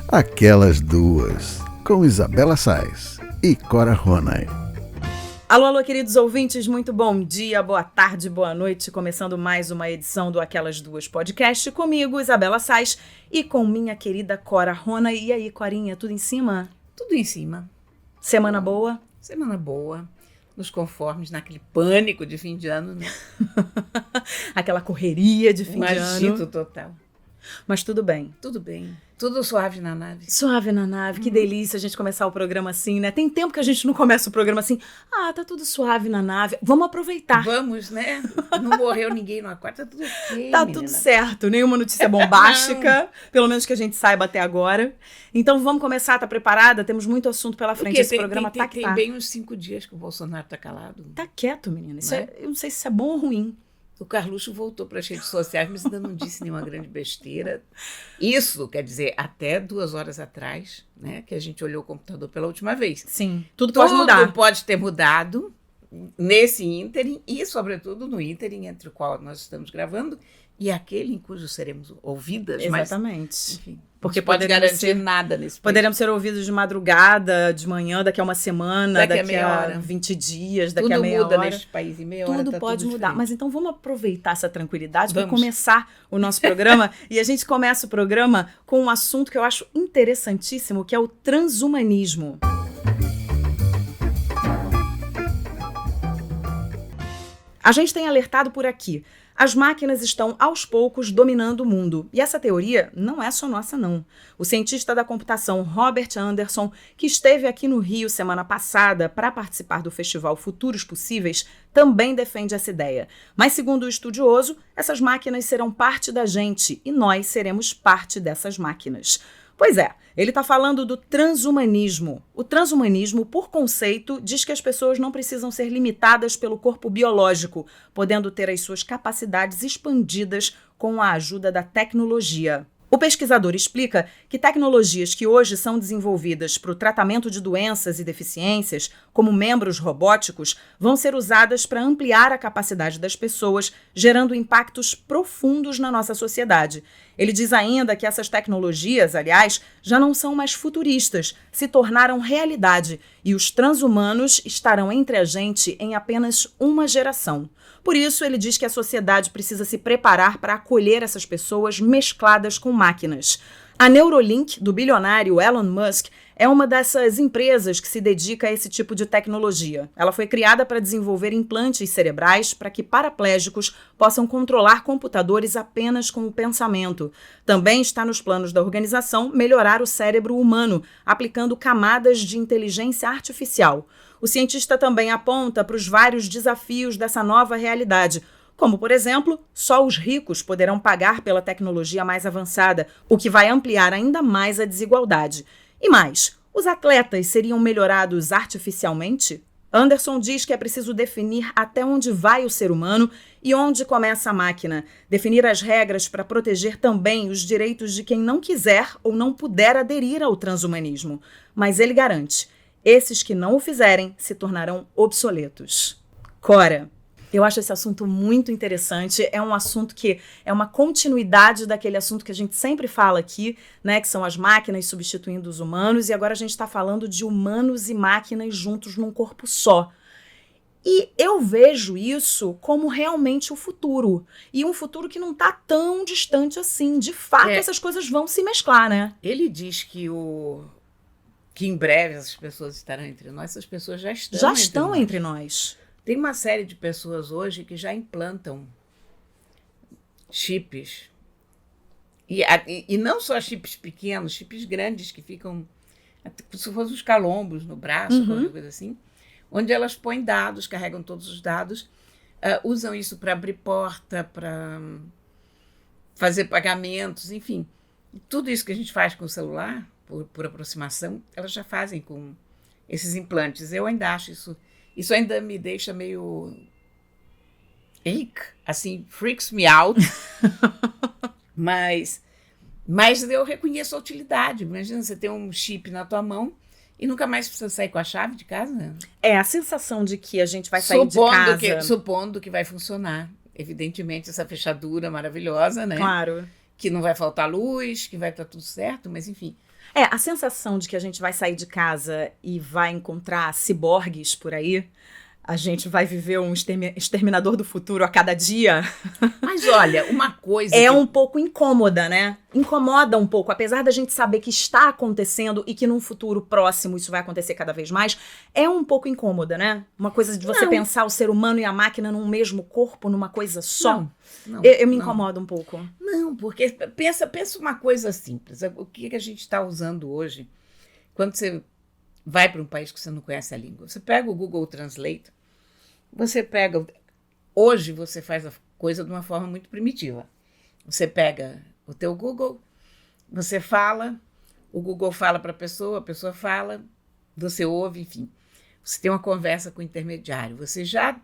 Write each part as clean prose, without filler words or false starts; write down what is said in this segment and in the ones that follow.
Aquelas Duas, com Isabela Sais e Cora Ronay. Alô, alô, queridos ouvintes, muito bom dia, boa tarde, boa noite. Começando mais uma edição do Aquelas Duas podcast comigo, Isabela Sais, e com minha querida Cora Ronay. E aí, Corinha, tudo em cima? Tudo em cima. Semana boa? Semana boa. Nos conformes, naquele pânico de fim de ano, né? Aquela correria de fim de ano. Agito total. Mas tudo bem. Tudo bem. Tudo suave na nave. Suave na nave, que delícia a gente começar o programa assim, né? Tem tempo que a gente não começa o programa assim. Ah, tá tudo suave na nave. Vamos aproveitar. Vamos, né? Não morreu ninguém no aquário, tá tudo ok, Tá menina. tudo certo, nenhuma notícia bombástica, pelo menos que a gente saiba até agora. Então vamos começar, tá preparada? Temos muito assunto pela frente. Esse programa tá que tá. Tem bem uns 5 dias que o Bolsonaro tá calado. Tá quieto, menina. Isso Não é? eu não sei se isso é bom ou ruim. O Carluxo voltou para as redes sociais, mas ainda não disse nenhuma grande besteira. Isso, quer dizer, até 2 horas atrás, né, que a gente olhou o computador pela última vez. Sim, tudo pode mudar. Tudo pode ter mudado nesse ínterim e, sobretudo, no ínterim entre o qual nós estamos gravando e aquele em cujo seremos ouvidas. Exatamente. Mas, enfim, porque não pode poderemos garantir nada nesse país. Poderemos ser ouvidos de madrugada, de manhã, daqui a uma semana, daqui a meia hora. 20 dias, daqui a meia hora. Tudo muda hora. neste país em meia hora. Tudo tá pode tudo mudar. diferente. Mas então vamos aproveitar essa tranquilidade para Vamos. começar o nosso programa. E a gente começa o programa com um assunto que eu acho interessantíssimo, que é o transhumanismo. A gente tem alertado por aqui. As máquinas estão, aos poucos, dominando o mundo. E essa teoria não é só nossa, não. O cientista da computação Robert Anderson, que esteve aqui no Rio semana passada para participar do festival Futuros Possíveis, também defende essa ideia. Mas, segundo o estudioso, essas máquinas serão parte da gente e nós seremos parte dessas máquinas. Pois é, ele está falando do transhumanismo. O transhumanismo, por conceito, diz que as pessoas não precisam ser limitadas pelo corpo biológico, podendo ter as suas capacidades expandidas com a ajuda da tecnologia. O pesquisador explica que tecnologias que hoje são desenvolvidas para o tratamento de doenças e deficiências, como membros robóticos, vão ser usadas para ampliar a capacidade das pessoas, gerando impactos profundos na nossa sociedade. Ele diz ainda que essas tecnologias, aliás, já não são mais futuristas, se tornaram realidade e os transhumanos estarão entre a gente em apenas uma geração. Por isso, ele diz que a sociedade precisa se preparar para acolher essas pessoas mescladas com máquinas. A Neuralink, do bilionário Elon Musk, é uma dessas empresas que se dedica a esse tipo de tecnologia. Ela foi criada para desenvolver implantes cerebrais para que paraplégicos possam controlar computadores apenas com o pensamento. Também está nos planos da organização melhorar o cérebro humano, aplicando camadas de inteligência artificial. O cientista também aponta para os vários desafios dessa nova realidade, como, por exemplo, só os ricos poderão pagar pela tecnologia mais avançada, o que vai ampliar ainda mais a desigualdade. E mais, os atletas seriam melhorados artificialmente? Anderson diz que é preciso definir até onde vai o ser humano e onde começa a máquina, definir as regras para proteger também os direitos de quem não quiser ou não puder aderir ao transhumanismo. Mas ele garante, esses que não o fizerem se tornarão obsoletos. Cora, eu acho esse assunto muito interessante, é um assunto que é uma continuidade daquele assunto que a gente sempre fala aqui, né, que são as máquinas substituindo os humanos, e agora a gente está falando de humanos e máquinas juntos num corpo só. E eu vejo isso como realmente o futuro, e um futuro que não está tão distante assim. De fato, essas coisas vão se mesclar, né? Ele diz que em breve essas pessoas estarão entre nós, essas pessoas já estão Já estão entre nós. Tem uma série de pessoas hoje que já implantam chips. E não só chips pequenos, chips grandes que ficam, se fossem os calombos no braço, qualquer coisa assim, onde elas põem dados, carregam todos os dados, usam isso para abrir porta, para fazer pagamentos, enfim. Tudo isso que a gente faz com o celular, por aproximação, elas já fazem com esses implantes. Eu ainda acho isso ainda me deixa meio assim, freaks me out. mas eu reconheço a utilidade. Imagina você ter um chip na tua mão e nunca mais precisa sair com a chave de casa. É a sensação de que a gente vai sair de casa. Supondo que vai funcionar. Evidentemente, essa fechadura maravilhosa, né? Claro. que não vai faltar luz, que vai estar tudo certo, mas enfim. A sensação de que a gente vai sair de casa e vai encontrar ciborgues por aí, a gente vai viver um exterminador do futuro a cada dia. Mas olha, uma coisa... um pouco incômoda, né? Incomoda um pouco, apesar da gente saber que está acontecendo e que num futuro próximo isso vai acontecer cada vez mais, é um pouco incômoda, né? Uma coisa de você pensar o ser humano e a máquina num mesmo corpo, numa coisa só. Eu me incomodo um pouco. Não, porque pensa uma coisa simples. O que a gente está usando hoje, quando você vai para um país que você não conhece a língua, você pega o Google Translate, hoje você faz a coisa de uma forma muito primitiva. Você pega o teu Google, você fala, o Google fala para a pessoa fala, você ouve, enfim. Você tem uma conversa com o intermediário. Você já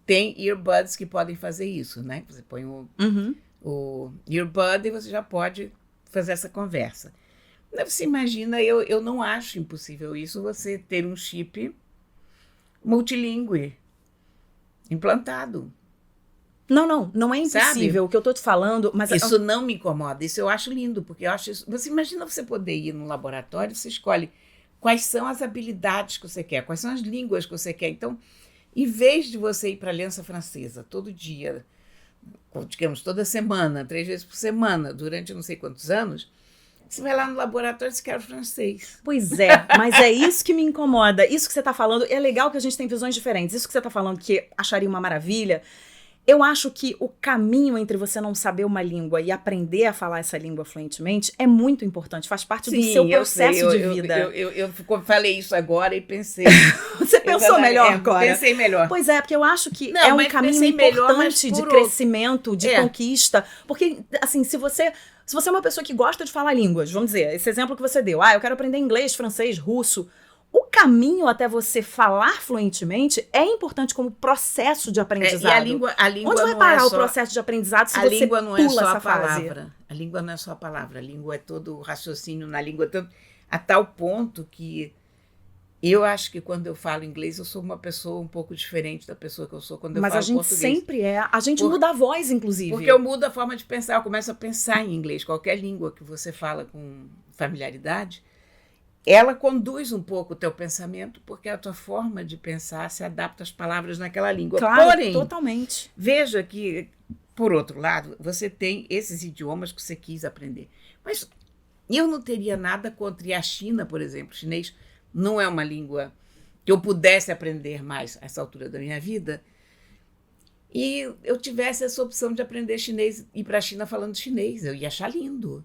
tem earbuds que podem fazer isso, né? Você põe o earbud e você já pode fazer essa conversa. Você imagina, eu não acho impossível isso, você ter um chip multilingüe implantado. Não é impossível. Sabe? O que eu tô te falando, mas isso não me incomoda, isso eu acho lindo, porque eu acho isso. Você imagina você poder ir no laboratório, você escolhe quais são as habilidades que você quer, quais são as línguas que você quer. Então, em vez de você ir para a Aliança Francesa todo dia, digamos, toda semana, 3 vezes por semana, durante não sei quantos anos, você vai lá no laboratório e você quer o francês. Pois é, mas é isso que me incomoda. Isso que você está falando, é legal que a gente tem visões diferentes. Isso que você está falando que acharia uma maravilha, eu acho que o caminho entre você não saber uma língua e aprender a falar essa língua fluentemente é muito importante, faz parte do seu processo de vida. Eu falei isso agora e pensei... Você pensou melhor agora? Pensei melhor. Pois é, porque eu acho que é um caminho importante de crescimento, de conquista. Porque, assim, se você é uma pessoa que gosta de falar línguas, vamos dizer, esse exemplo que você deu, eu quero aprender inglês, francês, russo, o caminho até você falar fluentemente é importante como processo de aprendizado. E a língua onde vai parar o processo de aprendizado se você pula essa fase? A língua não é só a palavra, a língua é todo o raciocínio na língua, a tal ponto que eu acho que quando eu falo inglês eu sou uma pessoa um pouco diferente da pessoa que eu sou quando eu falo português. Mas a gente sempre a gente muda a voz, inclusive. Porque eu mudo a forma de pensar, eu começo a pensar em inglês. Qualquer língua que você fala com familiaridade, ela conduz um pouco o teu pensamento, porque a tua forma de pensar se adapta às palavras naquela língua. Claro, porém, totalmente. Veja que, por outro lado, você tem esses idiomas que você quis aprender. Mas eu não teria nada contra a China, por exemplo. O chinês não é uma língua que eu pudesse aprender mais a essa altura da minha vida. E eu tivesse essa opção de aprender chinês, ir para a China falando chinês. Eu ia achar lindo.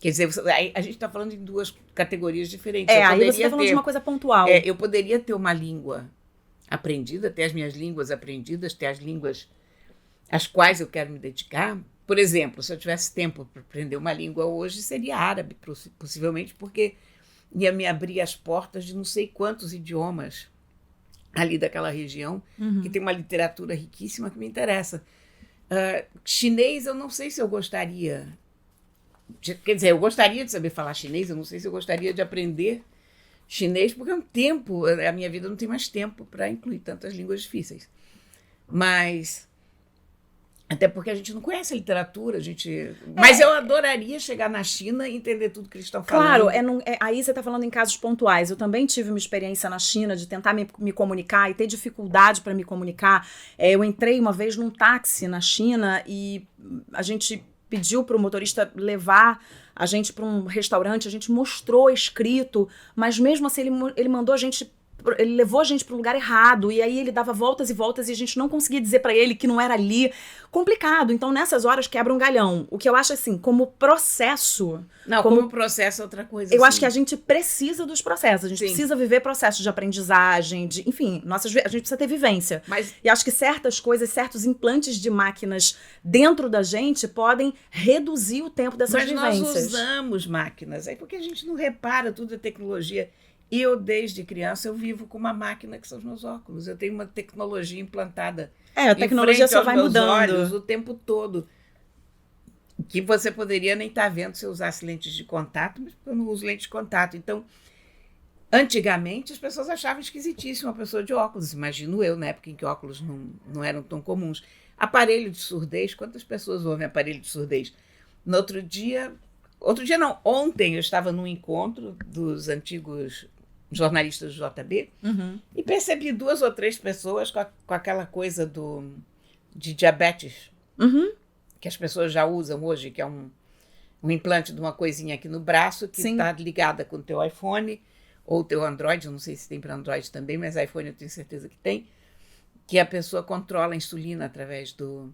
Quer dizer, a gente está falando em 2 categorias diferentes. Aí você está falando de uma coisa pontual. Eu poderia ter uma língua aprendida, ter as minhas línguas aprendidas, ter as línguas às quais eu quero me dedicar. Por exemplo, se eu tivesse tempo para aprender uma língua hoje, seria árabe, possivelmente, porque ia me abrir as portas de não sei quantos idiomas ali daquela região, que tem uma literatura riquíssima que me interessa. Chinês, eu não sei se eu gostaria... Quer dizer, eu gostaria de saber falar chinês, eu não sei se eu gostaria de aprender chinês, porque é um tempo, a minha vida não tem mais tempo para incluir tantas línguas difíceis. Mas, até porque a gente não conhece a literatura, mas eu adoraria chegar na China e entender tudo que eles estão falando. Claro, aí você está falando em casos pontuais. Eu também tive uma experiência na China de tentar me comunicar e ter dificuldade para me comunicar. Eu entrei uma vez num táxi na China e a gente pediu para o motorista levar a gente para um restaurante, a gente mostrou escrito, mas mesmo assim ele mandou a gente, ele levou a gente para um lugar errado, e aí ele dava voltas e voltas e a gente não conseguia dizer para ele que não era ali. Complicado. Então nessas horas quebra um galhão. O que eu acho assim, como processo... Não, como processo é outra coisa. Eu acho que a gente precisa dos processos, a gente precisa viver processos de aprendizagem, enfim, a gente precisa ter vivência. E acho que certas coisas, certos implantes de máquinas dentro da gente podem reduzir o tempo dessas vivências. Mas nós usamos máquinas, porque a gente não repara tudo é tecnologia. Eu, desde criança, eu vivo com uma máquina que são os meus óculos. Eu tenho uma tecnologia implantada. A tecnologia só vai mudando. Olhos, o tempo todo. Que você poderia nem estar vendo se eu usasse lentes de contato, mas eu não uso lente de contato. Então, antigamente, as pessoas achavam esquisitíssima uma pessoa de óculos. Imagino eu, na época em que óculos não eram tão comuns. Aparelho de surdez, quantas pessoas ouvem aparelho de surdez? No outro dia não, ontem eu estava num encontro dos antigos jornalistas do JB e percebi 2 ou 3 pessoas com aquela coisa de diabetes que as pessoas já usam hoje, que é um implante de uma coisinha aqui no braço que está ligada com o teu iPhone ou o teu Android, eu não sei se tem para Android também, mas iPhone eu tenho certeza que tem, que a pessoa controla a insulina através do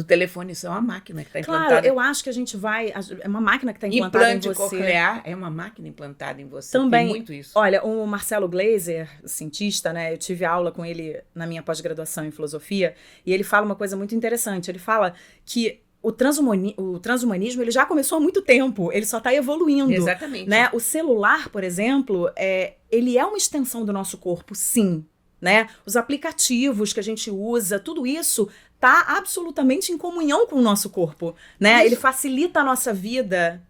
telefone. Isso é uma máquina que está implantada. Claro, eu acho que a gente vai... É uma máquina que está implantada em você. Implante coclear é uma máquina implantada em você. Também, tem muito isso. Olha, o Marcelo Gleiser, cientista, né? Eu tive aula com ele na minha pós-graduação em filosofia, e ele fala uma coisa muito interessante. Ele fala que o transhumanismo ele já começou há muito tempo, ele só está evoluindo. Exatamente. Né? O celular, por exemplo, ele é uma extensão do nosso corpo, sim. Né? Os aplicativos que a gente usa, tudo isso está absolutamente em comunhão com o nosso corpo. Né? Ele facilita a nossa vida.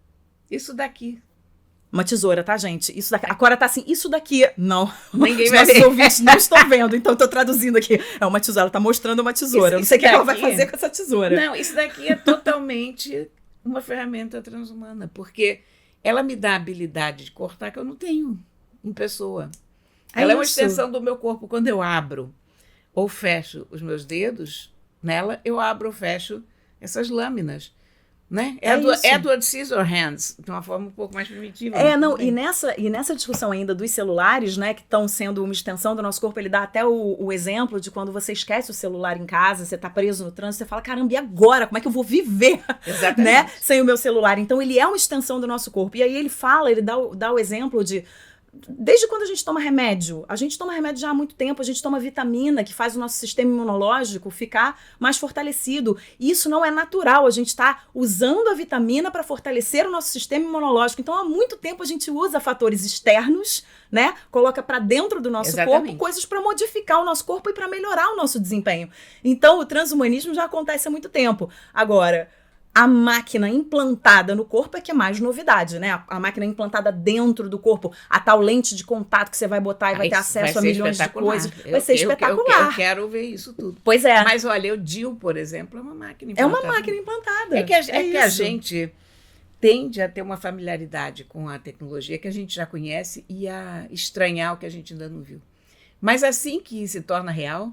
Isso daqui. Uma tesoura, tá, gente? Isso daqui. A Cora tá assim, isso daqui. Não. Ninguém Os vai nossos ver. ouvintes não estão vendo, então eu tô traduzindo aqui. É uma tesoura, ela tá mostrando uma tesoura. Eu não sei o que ela vai fazer com essa tesoura. Não, isso daqui é totalmente uma ferramenta transhumana, porque ela me dá a habilidade de cortar que eu não tenho em pessoa. Ela é uma extensão do meu corpo. Quando eu abro ou fecho os meus dedos nela, eu abro ou fecho essas lâminas. Né? Edward Scissorhands, de uma forma um pouco mais primitiva. E nessa discussão ainda dos celulares, né, que estão sendo uma extensão do nosso corpo, ele dá até o exemplo de quando você esquece o celular em casa, você tá preso no trânsito, você fala, caramba, e agora? Como é que eu vou viver né, sem o meu celular? Então ele é uma extensão do nosso corpo. E aí ele dá o exemplo de... Desde quando a gente toma remédio já há muito tempo, a gente toma vitamina que faz o nosso sistema imunológico ficar mais fortalecido. E isso não é natural, a gente está usando a vitamina para fortalecer o nosso sistema imunológico. Então, há muito tempo a gente usa fatores externos, né? Coloca para dentro do nosso corpo coisas para modificar o nosso corpo e para melhorar o nosso desempenho. Então, o transhumanismo já acontece há muito tempo. Agora... A máquina implantada no corpo é que é mais novidade, né? A máquina implantada dentro do corpo, a tal lente de contato que você vai botar e vai ter acesso a milhões de coisas. Vai ser espetacular. Eu quero ver isso tudo. Pois é. Mas olha, o DIU, por exemplo, é uma máquina implantada. É uma máquina implantada. É que a gente tende a ter uma familiaridade com a tecnologia que a gente já conhece e a estranhar o que a gente ainda não viu. Mas assim que se torna real...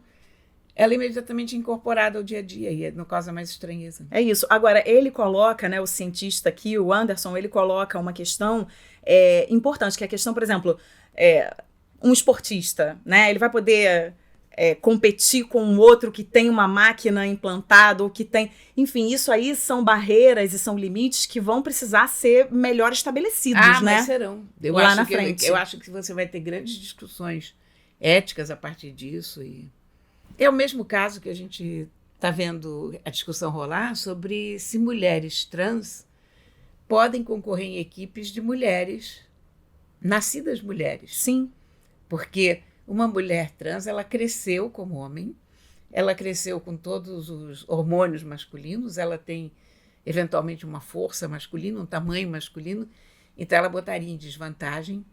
ela é imediatamente incorporada ao dia a dia e não causa mais estranheza. É isso. Agora, ele coloca, né, o cientista aqui, o Anderson, ele coloca uma questão importante, que é a questão, por exemplo, um esportista, né, ele vai poder competir com um outro que tem uma máquina implantada ou que tem... Enfim, isso aí são barreiras e são limites que vão precisar ser melhor estabelecidos, né? Mas serão. Lá na frente. Eu acho que você vai ter grandes discussões éticas a partir disso e... É o mesmo caso que a gente está vendo a discussão rolar sobre se mulheres trans podem concorrer em equipes de mulheres, nascidas mulheres. Sim. Porque uma mulher trans, ela cresceu como homem, ela cresceu com todos os hormônios masculinos, ela tem, eventualmente, uma força masculina, um tamanho masculino, então ela botaria em desvantagem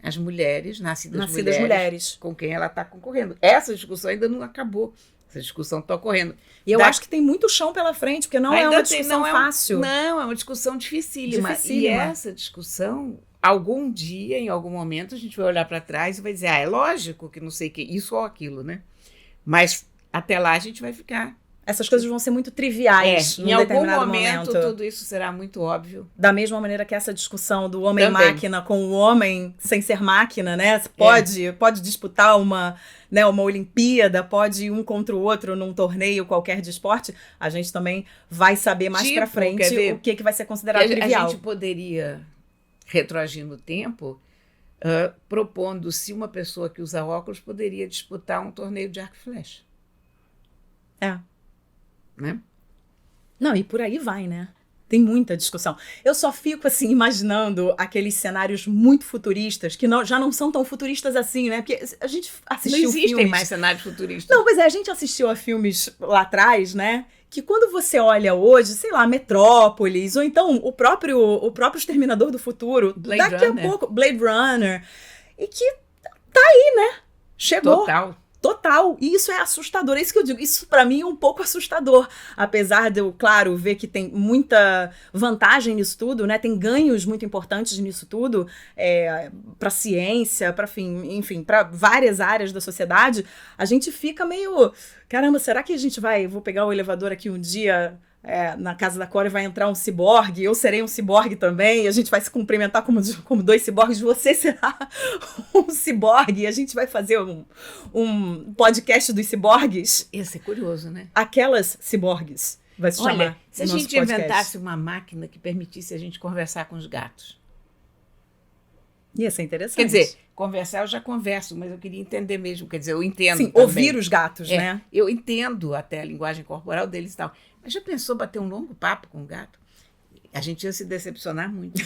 as mulheres, nascidas mulheres, com quem ela está concorrendo. Essa discussão ainda não acabou. Essa discussão está ocorrendo. E eu acho que tem muito chão pela frente, porque não é uma discussão fácil. Não, é uma discussão dificílima. E essa discussão, algum dia, em algum momento, a gente vai olhar para trás e vai dizer, é lógico que não sei o que, isso ou aquilo, né? Mas até lá a gente vai ficar... Essas coisas vão ser muito triviais em algum momento. Tudo isso será muito óbvio. Da mesma maneira que essa discussão do homem-máquina com o homem sem ser máquina, né? Pode disputar uma Olimpíada, pode ir um contra o outro num torneio qualquer de esporte. A gente também vai saber mais pra frente o que vai ser considerado trivial. A gente poderia retroagir no tempo, propondo se uma pessoa que usa óculos poderia disputar um torneio de arco e flecha. Né? Não, e por aí vai, né? Tem muita discussão. Eu só fico, assim, imaginando aqueles cenários muito futuristas, que já não são tão futuristas assim, né? Porque a gente assistiu filmes... Não existem filmes... mais cenários futuristas. Não, pois é, a gente assistiu a filmes lá atrás, né? Que quando você olha hoje, sei lá, Metrópolis, ou então o próprio Exterminador do Futuro, daqui a pouco, Blade Runner, e que tá aí, né? Chegou. Total, e isso é assustador, é isso que eu digo, isso para mim é um pouco assustador, apesar de eu, claro, ver que tem muita vantagem nisso tudo, né, tem ganhos muito importantes nisso tudo, para ciência, para enfim, para várias áreas da sociedade, a gente fica meio, caramba, será que a gente vou pegar o elevador aqui um dia... na casa da Cora vai entrar um ciborgue, eu serei um ciborgue também, a gente vai se cumprimentar como dois ciborgues, você será um ciborgue, a gente vai fazer um podcast dos ciborgues. Ia ser curioso, né? Aquelas ciborgues, vai se chamar. Olha, se a gente podcast. inventasse uma máquina que permitisse a gente conversar com os gatos. Ia ser interessante. Quer dizer, conversar eu já converso, mas eu queria entender mesmo, quer dizer, eu entendo Sim, também. ouvir os gatos, né? Eu entendo até a linguagem corporal deles e tal. Mas já pensou bater um longo papo com um gato? A gente ia se decepcionar muito.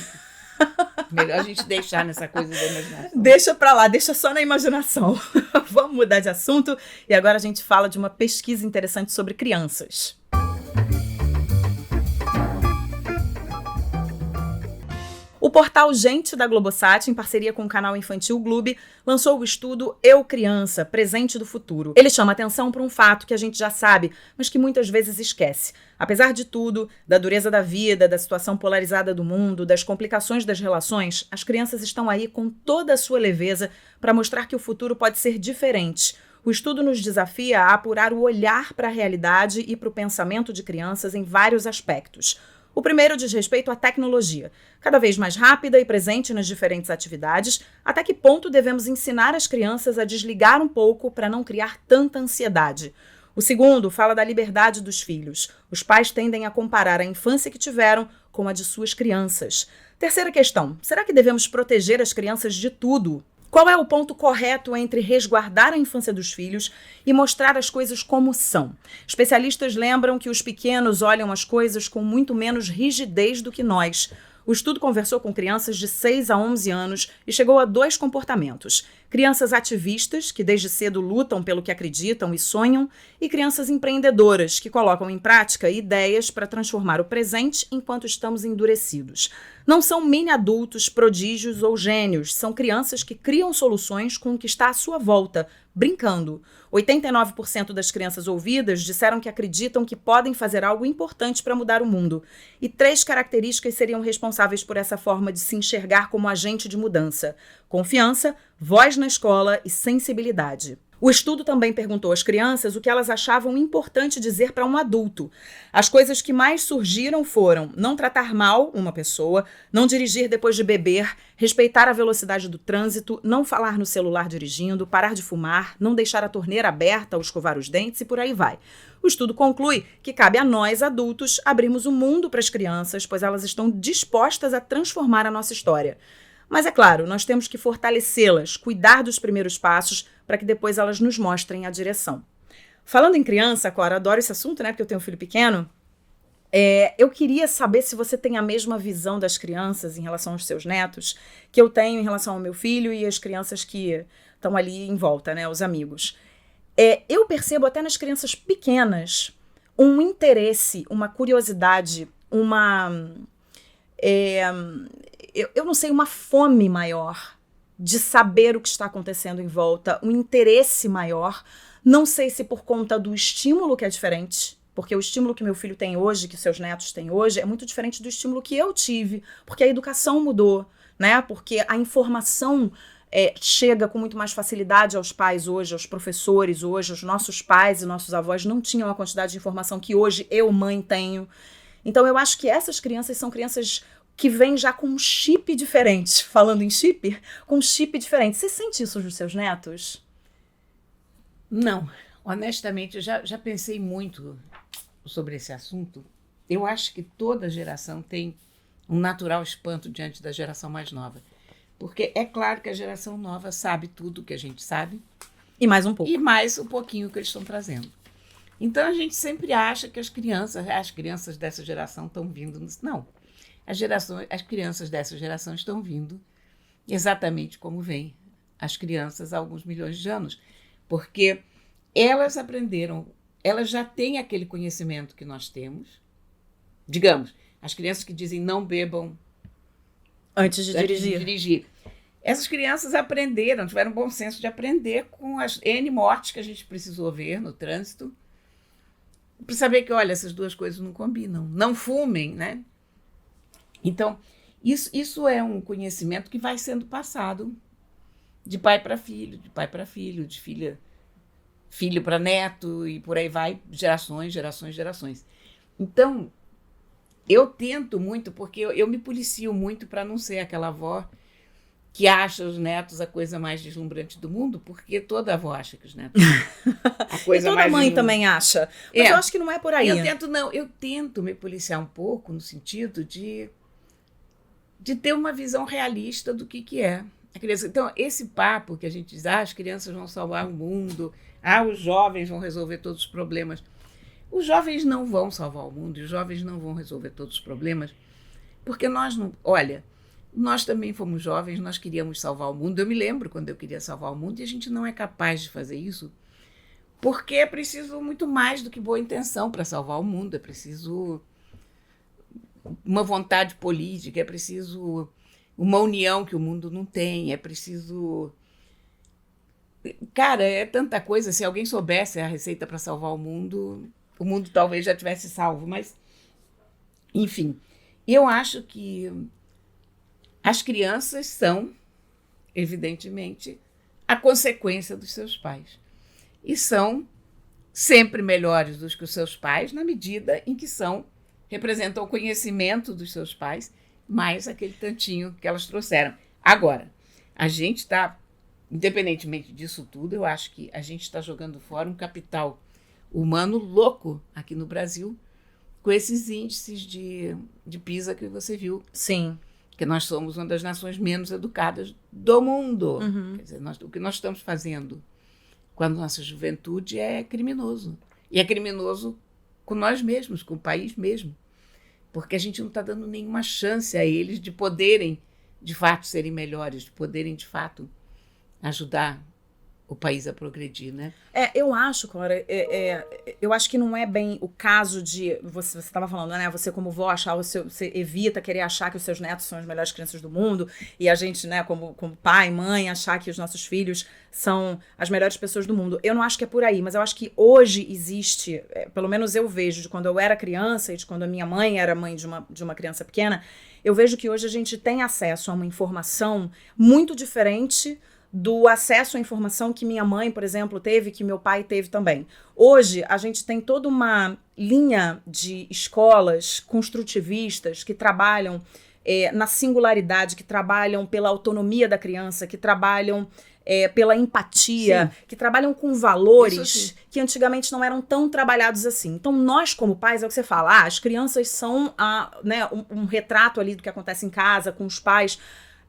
Melhor a gente deixar nessa coisa da imaginação. Deixa pra lá, deixa só na imaginação. Vamos mudar de assunto e agora a gente fala de uma pesquisa interessante sobre crianças. O portal Gente da Globosat, em parceria com o canal infantil Gloob, lançou o estudo Eu Criança, Presente do Futuro. Ele chama atenção para um fato que a gente já sabe, mas que muitas vezes esquece. Apesar de tudo, da dureza da vida, da situação polarizada do mundo, das complicações das relações, as crianças estão aí com toda a sua leveza para mostrar que o futuro pode ser diferente. O estudo nos desafia a apurar o olhar para a realidade e para o pensamento de crianças em vários aspectos. O primeiro diz respeito à tecnologia, cada vez mais rápida e presente nas diferentes atividades, até que ponto devemos ensinar as crianças a desligar um pouco para não criar tanta ansiedade. O segundo fala da liberdade dos filhos. Os pais tendem a comparar a infância que tiveram com a de suas crianças. Terceira questão, será que devemos proteger as crianças de tudo? Qual é o ponto correto entre resguardar a infância dos filhos e mostrar as coisas como são? Especialistas lembram que os pequenos olham as coisas com muito menos rigidez do que nós. O estudo conversou com crianças de 6 a 11 anos e chegou a 2 comportamentos. Crianças ativistas, que desde cedo lutam pelo que acreditam e sonham, e crianças empreendedoras, que colocam em prática ideias para transformar o presente enquanto estamos endurecidos. Não são mini-adultos, prodígios ou gênios, são crianças que criam soluções com o que está à sua volta, brincando. 89% das crianças ouvidas disseram que acreditam que podem fazer algo importante para mudar o mundo. E 3 características seriam responsáveis por essa forma de se enxergar como agente de mudança: confiança, voz na escola e sensibilidade. O estudo também perguntou às crianças o que elas achavam importante dizer para um adulto. As coisas que mais surgiram foram não tratar mal uma pessoa, não dirigir depois de beber, respeitar a velocidade do trânsito, não falar no celular dirigindo, parar de fumar, não deixar a torneira aberta ao escovar os dentes e por aí vai. O estudo conclui que cabe a nós, adultos, abrirmos o mundo para as crianças, pois elas estão dispostas a transformar a nossa história. Mas é claro, nós temos que fortalecê-las, cuidar dos primeiros passos para que depois elas nos mostrem a direção. Falando em criança, Cora, adoro esse assunto, né? Porque eu tenho um filho pequeno. Eu queria saber se você tem a mesma visão das crianças em relação aos seus netos que eu tenho em relação ao meu filho e as crianças que estão ali em volta, né? Os amigos. Eu percebo até nas crianças pequenas um interesse, uma curiosidade, eu não sei, uma fome maior de saber o que está acontecendo em volta, um interesse maior. Não sei se por conta do estímulo que é diferente, porque o estímulo que meu filho tem hoje, que seus netos têm hoje, é muito diferente do estímulo que eu tive, porque a educação mudou, né? Porque a informação chega com muito mais facilidade aos pais hoje, aos professores hoje. Os nossos pais e nossos avós não tinham a quantidade de informação que hoje eu, mãe, tenho. Então eu acho que essas crianças são crianças que vêm já com um chip diferente. Falando em chip, com um chip diferente. Você sente isso dos seus netos? Não, honestamente, eu já pensei muito sobre esse assunto. Eu acho que toda geração tem um natural espanto diante da geração mais nova. Porque é claro que a geração nova sabe tudo que a gente sabe. E mais um pouco. E mais um pouquinho que eles estão trazendo. Então a gente sempre acha que as crianças dessa geração estão vindo. Não. As crianças dessa geração estão vindo exatamente como vêm as crianças há alguns milhões de anos. Porque elas aprenderam, elas já têm aquele conhecimento que nós temos. Digamos, as crianças que dizem não bebam Antes de dirigir. essas crianças aprenderam, tiveram bom senso de aprender com as N mortes que a gente precisou ver no trânsito, para saber que, olha, essas duas coisas não combinam. Não fumem, né? Então, isso é um conhecimento que vai sendo passado de pai para filho, de pai para filho, de filho para neto, e por aí vai, gerações. Então, eu tento muito, porque eu me policio muito para não ser aquela avó que acha os netos a coisa mais deslumbrante do mundo, porque toda avó acha que os netos são a coisa E toda mais mãe deslumbrante. também acha. Mas eu acho que não é por aí. Eu tento me policiar um pouco no sentido de ter uma visão realista do que é a criança. Então, esse papo que a gente diz, as crianças vão salvar o mundo, os jovens vão resolver todos os problemas. Os jovens não vão salvar o mundo, e os jovens não vão resolver todos os problemas, porque nós não... Olha, nós também fomos jovens, nós queríamos salvar o mundo. Eu me lembro quando eu queria salvar o mundo, e a gente não é capaz de fazer isso, porque é preciso muito mais do que boa intenção para salvar o mundo. É preciso uma vontade política, é preciso uma união que o mundo não tem, é preciso... Cara, é tanta coisa. Se alguém soubesse a receita para salvar o mundo talvez já tivesse salvo, mas... Enfim, eu acho que as crianças são, evidentemente, a consequência dos seus pais. E são sempre melhores do que os seus pais, na medida em que representam o conhecimento dos seus pais, mais aquele tantinho que elas trouxeram. Agora, a gente está, independentemente disso tudo, eu acho que a gente está jogando fora um capital humano louco aqui no Brasil, com esses índices de PISA que você viu. Sim. Que nós somos uma das nações menos educadas do mundo. Uhum. Quer dizer, o que nós estamos fazendo com a nossa juventude é criminoso. E é criminoso com nós mesmos, com o país mesmo. Porque a gente não está dando nenhuma chance a eles de poderem, de fato, serem melhores, de poderem, de fato, ajudar o país a progredir, né? Eu acho, Cora, eu acho que não é bem o caso de... Você estava falando, né? Você como vó você evita querer achar que os seus netos são as melhores crianças do mundo, e a gente, né, como pai, mãe, achar que os nossos filhos são as melhores pessoas do mundo. Eu não acho que é por aí, mas eu acho que hoje existe, pelo menos eu vejo, de quando eu era criança e de quando a minha mãe era mãe de uma criança pequena, eu vejo que hoje a gente tem acesso a uma informação muito diferente do acesso à informação que minha mãe, por exemplo, teve, que meu pai teve também. Hoje, a gente tem toda uma linha de escolas construtivistas que trabalham na singularidade, que trabalham pela autonomia da criança, que trabalham pela empatia, sim, que trabalham com valores que antigamente não eram tão trabalhados assim. Então, nós, como pais, é o que você fala, as crianças são um retrato ali do que acontece em casa, com os pais.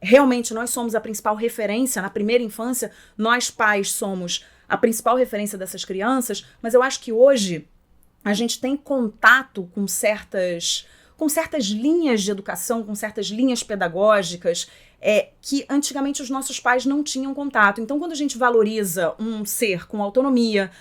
Realmente, nós somos a principal referência. Na primeira infância, nós pais somos a principal referência dessas crianças, mas eu acho que hoje a gente tem contato com certas linhas de educação, com certas linhas pedagógicas que antigamente os nossos pais não tinham contato. Então, quando a gente valoriza um ser com autonomia,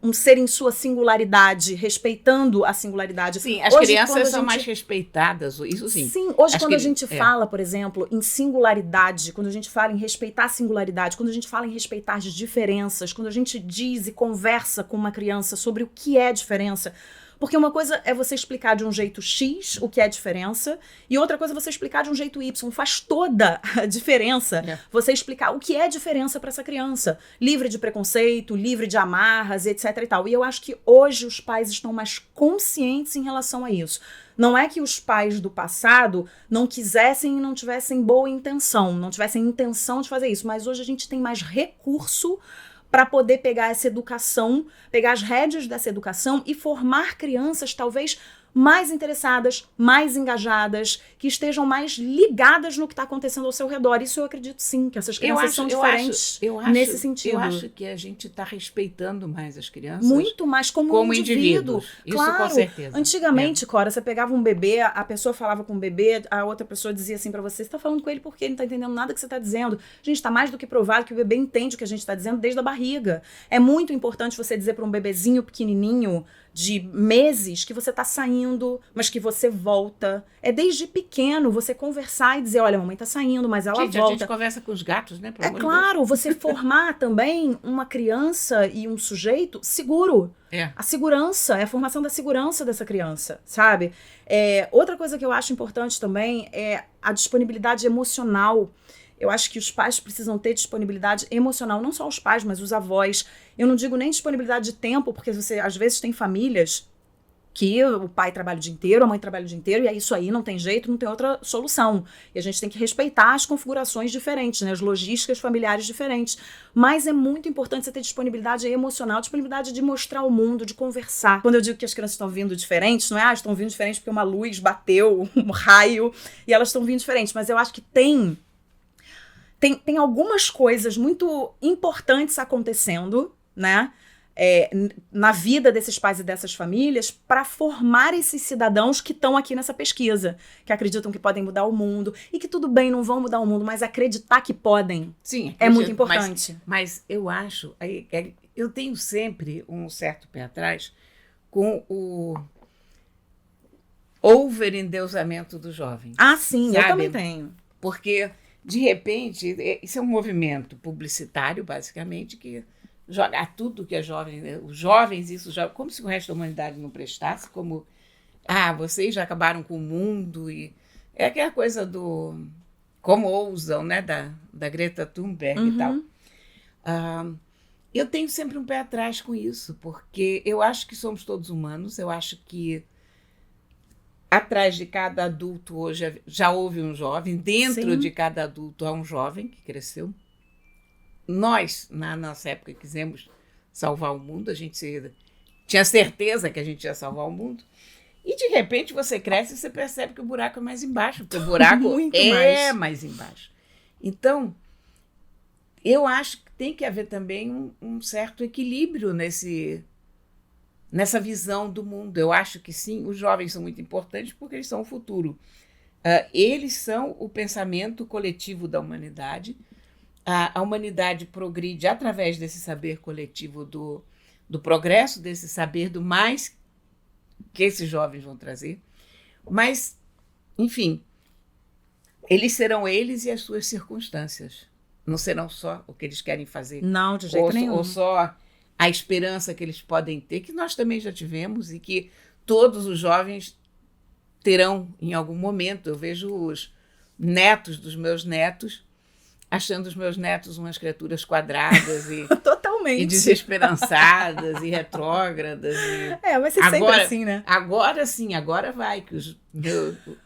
um ser em sua singularidade, respeitando a singularidade. Sim, as crianças são mais respeitadas, isso sim. Sim, hoje quando a gente fala, por exemplo, em singularidade, quando a gente fala em respeitar a singularidade, quando a gente fala em respeitar as diferenças, quando a gente diz e conversa com uma criança sobre o que é diferença, porque uma coisa é você explicar de um jeito X o que é diferença, e outra coisa é você explicar de um jeito Y. Faz toda a diferença você explicar o que é diferença para essa criança. Livre de preconceito, livre de amarras, etc e tal. E eu acho que hoje os pais estão mais conscientes em relação a isso. Não é que os pais do passado não quisessem e não tivessem boa intenção, não tivessem intenção de fazer isso, mas hoje a gente tem mais recurso para poder pegar essa educação, pegar as rédeas dessa educação e formar crianças talvez mais interessadas, mais engajadas, que estejam mais ligadas no que está acontecendo ao seu redor. Isso eu acredito sim, que essas crianças são diferentes nesse sentido. Eu acho que a gente está respeitando mais as crianças. Muito mais como indivíduo. Isso claro, com certeza. Antigamente, Cora, você pegava um bebê, a pessoa falava com o bebê, a outra pessoa dizia assim para você está falando com ele porque ele não está entendendo nada que você está dizendo. Gente, está mais do que provado que o bebê entende o que a gente está dizendo desde a barriga. É muito importante você dizer para um bebezinho pequenininho, de meses que você tá saindo, mas que você volta. É desde pequeno você conversar e dizer, olha, a mamãe tá saindo, mas ela Gente, volta. a gente conversa com os gatos, né? É claro, você formar também uma criança e um sujeito seguro. A segurança, é a formação da segurança dessa criança, sabe? Outra coisa que eu acho importante também é a disponibilidade emocional. Eu acho que os pais precisam ter disponibilidade emocional, não só os pais, mas os avós. Eu não digo nem disponibilidade de tempo, porque você às vezes tem famílias que o pai trabalha o dia inteiro, a mãe trabalha o dia inteiro, e é isso aí, não tem jeito, não tem outra solução. E a gente tem que respeitar as configurações diferentes, né, as logísticas familiares diferentes. Mas é muito importante você ter disponibilidade emocional, disponibilidade de mostrar o mundo, de conversar. Quando eu digo que as crianças estão vindo diferentes, não é, estão vindo diferentes porque uma luz bateu, um raio, e elas estão vindo diferentes. Mas eu acho que tem algumas coisas muito importantes acontecendo, né? Na vida desses pais e dessas famílias para formar esses cidadãos que estão aqui nessa pesquisa, que acreditam que podem mudar o mundo e que tudo bem, não vão mudar o mundo, mas acreditar que podem. Sim, é muito importante. Mas eu acho, eu tenho sempre um certo pé atrás com o over-endeusamento do jovem. Ah, sim, sabe? Eu também tenho. Porque, de repente, isso é um movimento publicitário, basicamente, que jogar tudo que é jovem, os jovens, como se o resto da humanidade não prestasse, como, vocês já acabaram com o mundo, e é aquela coisa do, como ousam, né, da Greta Thunberg e tal. Eu tenho sempre um pé atrás com isso, porque eu acho que somos todos humanos, eu acho que atrás de cada adulto hoje já houve um jovem, dentro Sim. de cada adulto há um jovem que cresceu. Nós, na nossa época, quisemos salvar o mundo, a gente tinha certeza que a gente ia salvar o mundo, e de repente você cresce e você percebe que o buraco é mais embaixo, porque o buraco mais embaixo. Então, eu acho que tem que haver também um certo equilíbrio nessa visão do mundo. Eu acho que sim, os jovens são muito importantes porque eles são o futuro. Eles são o pensamento coletivo da humanidade. A humanidade progride através desse saber coletivo, do progresso desse saber, do mais que esses jovens vão trazer. Mas, enfim, eles serão eles e as suas circunstâncias. Não serão só o que eles querem fazer. Não, de jeito nenhum. Ou só a esperança que eles podem ter, que nós também já tivemos e que todos os jovens terão em algum momento. Eu vejo os netos dos meus netos achando os meus netos umas criaturas quadradas e, totalmente. E desesperançadas e retrógradas. Vai ser sempre assim, né? Agora vai, que os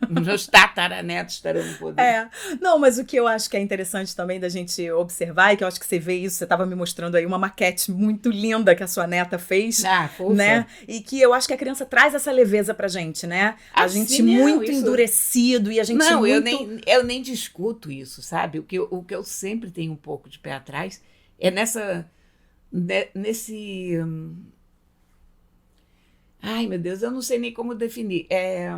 meus tataranetos estarão no poder. Não, mas o que eu acho que é interessante também da gente observar, e que eu acho que você vê isso, você estava me mostrando aí uma maquete muito linda que a sua neta fez, né? E que eu acho que a criança traz essa leveza pra gente, né? A gente muito endurecido e a gente Não, muito... eu nem discuto isso, sabe? O que eu sempre tenho um pouco de pé atrás é nesse... Ai, meu Deus, eu não sei nem como definir. É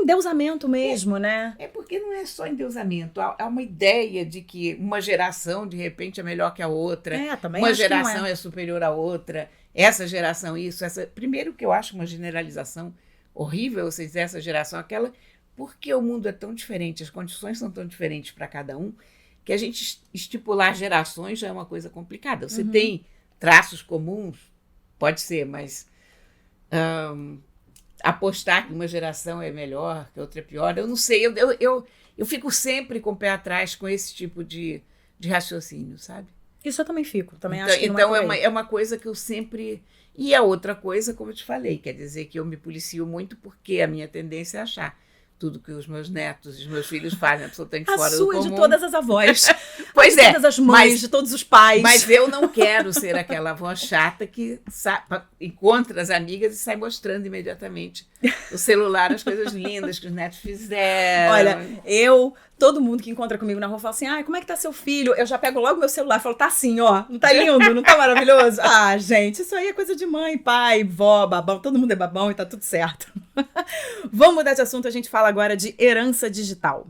endeusamento mesmo, né? É porque não é só endeusamento. Há uma ideia de que uma geração, de repente, é melhor que a outra. Também uma acho geração que não é superior à outra. Essa geração isso, Primeiro que eu acho uma generalização horrível, você dizer essa geração aquela, porque o mundo é tão diferente, as condições são tão diferentes para cada um, que a gente estipular gerações já é uma coisa complicada. Você tem traços comuns, pode ser, mas... apostar que uma geração é melhor, que a outra é pior, eu não sei, eu fico sempre com o pé atrás com esse tipo de raciocínio, sabe? Isso eu também fico, também então, acho que então não é uma coisa que eu sempre... E a outra coisa, como eu te falei, quer dizer que eu me policio muito porque a minha tendência é achar tudo que os meus netos e os meus filhos fazem absolutamente fora do comum. A sua de todas as avós. Pois de todas as mães, de todos os pais. Mas eu não quero ser aquela avó chata que encontra as amigas e sai mostrando imediatamente o celular, as coisas lindas que os netos fizeram. Olha, todo mundo que encontra comigo na rua fala assim, como é que tá seu filho? Eu já pego logo meu celular e falo, tá assim, ó, não tá lindo, não tá maravilhoso? Gente, isso aí é coisa de mãe, pai, vó, babão, todo mundo é babão e tá tudo certo. Vamos mudar de assunto, a gente fala agora de herança digital.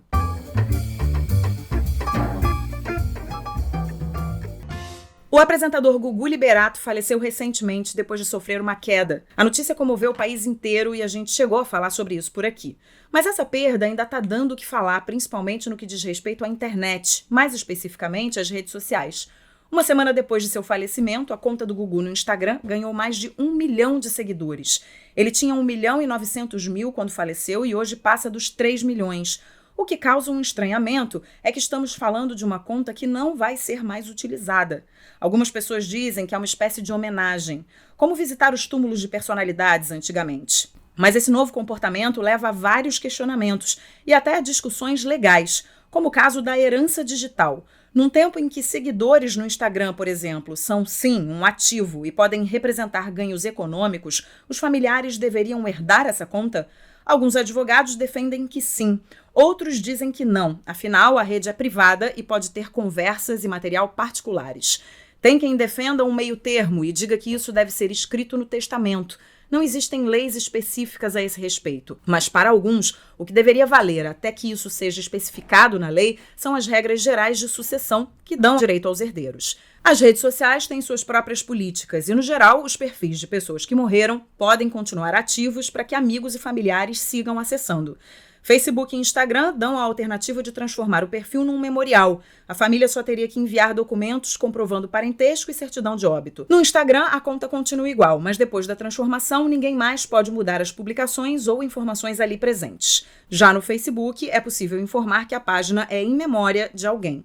O apresentador Gugu Liberato faleceu recentemente depois de sofrer uma queda. A notícia comoveu o país inteiro e a gente chegou a falar sobre isso por aqui. Mas essa perda ainda está dando o que falar, principalmente no que diz respeito à internet, mais especificamente às redes sociais. Uma semana depois de seu falecimento, a conta do Gugu no Instagram ganhou mais de 1 milhão de seguidores. Ele tinha 1.900.000 quando faleceu e hoje passa dos 3 milhões. O que causa um estranhamento é que estamos falando de uma conta que não vai ser mais utilizada. Algumas pessoas dizem que é uma espécie de homenagem, como visitar os túmulos de personalidades antigamente. Mas esse novo comportamento leva a vários questionamentos e até a discussões legais, como o caso da herança digital. Num tempo em que seguidores no Instagram, por exemplo, são sim um ativo e podem representar ganhos econômicos, os familiares deveriam herdar essa conta? Alguns advogados defendem que sim, outros dizem que não, afinal a rede é privada e pode ter conversas e material particulares. Tem quem defenda um meio termo e diga que isso deve ser escrito no testamento. Não existem leis específicas a esse respeito, mas para alguns, o que deveria valer até que isso seja especificado na lei são as regras gerais de sucessão que dão direito aos herdeiros. As redes sociais têm suas próprias políticas e, no geral, os perfis de pessoas que morreram podem continuar ativos para que amigos e familiares sigam acessando. Facebook e Instagram dão a alternativa de transformar o perfil num memorial. A família só teria que enviar documentos comprovando parentesco e certidão de óbito. No Instagram, a conta continua igual, mas depois da transformação, ninguém mais pode mudar as publicações ou informações ali presentes. Já no Facebook, é possível informar que a página é em memória de alguém.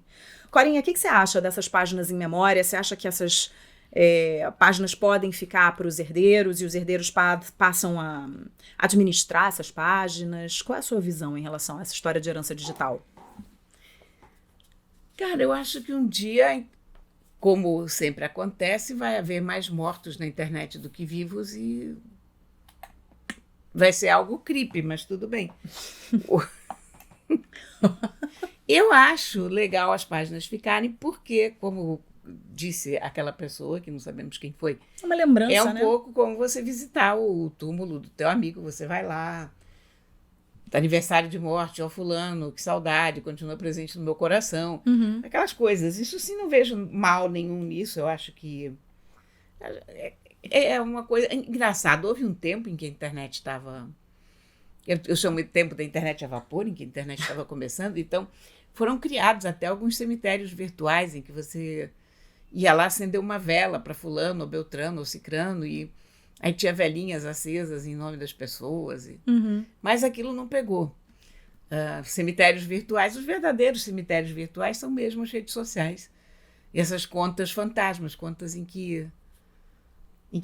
Corinha, o que você acha dessas páginas em memória? Você acha que essas páginas podem ficar para os herdeiros e os herdeiros passam a administrar essas páginas? Qual é a sua visão em relação a essa história de herança digital? Cara, eu acho que um dia, como sempre acontece, vai haver mais mortos na internet do que vivos e vai ser algo creepy, mas tudo bem. Eu acho legal as páginas ficarem porque, como disse aquela pessoa, que não sabemos quem foi, é uma lembrança, é um né? pouco como você visitar o túmulo do teu amigo, você vai lá, aniversário de morte, ó fulano, que saudade, continua presente no meu coração, aquelas coisas. Isso sim, não vejo mal nenhum nisso, eu acho que é uma coisa engraçada. Houve um tempo em que a internet estava, eu chamo de tempo da internet a vapor, em que a internet estava começando, então foram criados até alguns cemitérios virtuais em que você ia lá acender uma vela para fulano, ou beltrano, ou cicrano, e aí tinha velhinhas acesas em nome das pessoas. Mas aquilo não pegou. Cemitérios virtuais, os verdadeiros cemitérios virtuais são mesmo as redes sociais. E essas contas fantasmas, contas em que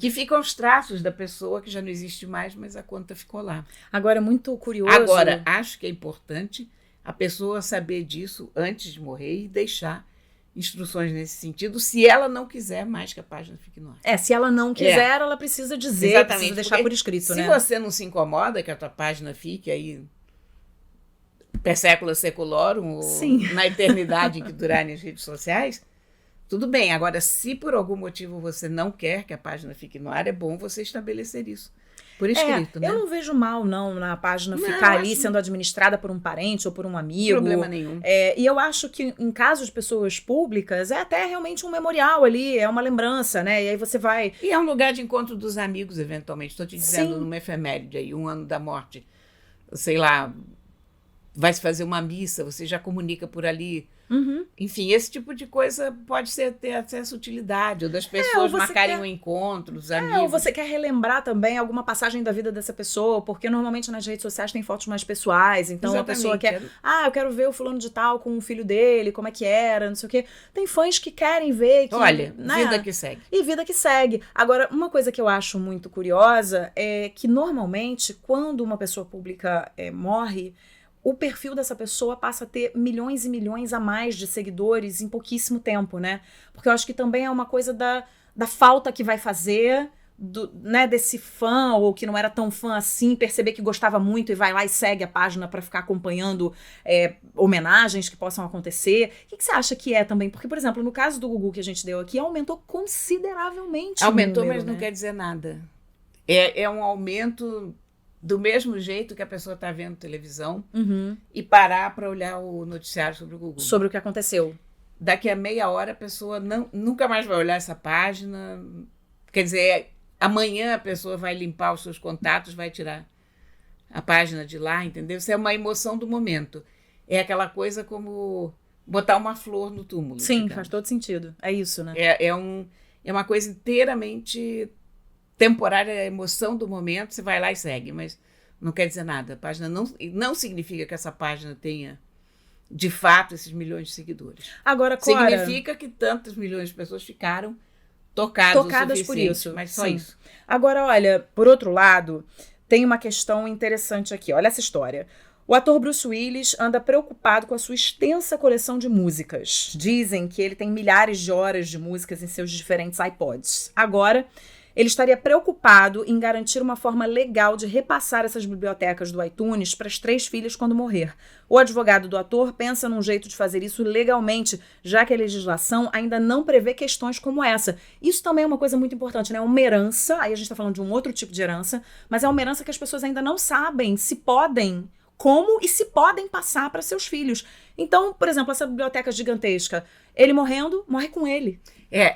ficam os traços da pessoa que já não existe mais, mas a conta ficou lá. Agora, muito curioso. Agora, acho que é importante a pessoa saber disso antes de morrer e deixar instruções nesse sentido, se ela não quiser mais que a página fique no ar. Se ela não quiser, ela precisa dizer, exatamente, precisa deixar por escrito, né? Se você não se incomoda que a tua página fique aí per século seculorum, ou na eternidade em que durarem as redes sociais, tudo bem. Agora, se por algum motivo você não quer que a página fique no ar, é bom você estabelecer isso por escrito, né? Eu não vejo mal, não, na página ficar ali sendo administrada por um parente ou por um amigo. Problema nenhum. E eu acho que, em caso de pessoas públicas, é até realmente um memorial ali, é uma lembrança, né? E aí você vai... E é um lugar de encontro dos amigos, eventualmente. Estou te dizendo, numa efeméride aí, 1 ano da morte, sei lá, vai se fazer uma missa, você já comunica por ali. Enfim, esse tipo de coisa pode ter essa utilidade, ou das pessoas marcarem um encontro, dos amigos. Ou você quer relembrar também alguma passagem da vida dessa pessoa, porque normalmente nas redes sociais tem fotos mais pessoais, então a pessoa quer, eu quero ver o fulano de tal com o filho dele, como é que era, não sei o quê. Tem fãs que querem ver. Olha, vida que segue. E vida que segue. Agora, uma coisa que eu acho muito curiosa é que normalmente, quando uma pessoa pública morre, o perfil dessa pessoa passa a ter milhões e milhões a mais de seguidores em pouquíssimo tempo, né? Porque eu acho que também é uma coisa da falta que vai fazer, desse fã, ou que não era tão fã assim, perceber que gostava muito e vai lá e segue a página para ficar acompanhando homenagens que possam acontecer. O que você acha que é também? Porque, por exemplo, no caso do Gugu que a gente deu aqui, aumentou consideravelmente. Aumentou, número, mas não quer dizer nada. É um aumento do mesmo jeito que a pessoa está vendo televisão e parar para olhar o noticiário sobre o Gugu. Sobre o que aconteceu. daqui a meia hora a pessoa nunca mais vai olhar essa página. Quer dizer, amanhã a pessoa vai limpar os seus contatos, vai tirar a página de lá, entendeu? Isso é uma emoção do momento. É aquela coisa como botar uma flor no túmulo. Sim, digamos. faz todo sentido. É isso, né? É uma coisa inteiramente temporária, a emoção do momento, você vai lá e segue, mas não quer dizer nada. A página não significa que essa página tenha, de fato, esses milhões de seguidores. Agora, Cora, significa que tantos milhões de pessoas ficaram tocadas por isso. Mas só Sim. isso. Agora, olha, por outro lado, tem uma questão interessante aqui. Olha essa história. O ator Bruce Willis anda preocupado com a sua extensa coleção de músicas. Dizem que ele tem milhares de horas de músicas em seus diferentes iPods. Agora, ele estaria preocupado em garantir uma forma legal de repassar essas bibliotecas do iTunes para as 3 filhas quando morrer. O advogado do ator pensa num jeito de fazer isso legalmente, já que a legislação ainda não prevê questões como essa. Isso também é uma coisa muito importante, né? É uma herança, aí a gente está falando de um outro tipo de herança, mas é uma herança que as pessoas ainda não sabem se podem, como e se podem passar para seus filhos. Então, por exemplo, essa biblioteca gigantesca, ele morrendo, morre com ele.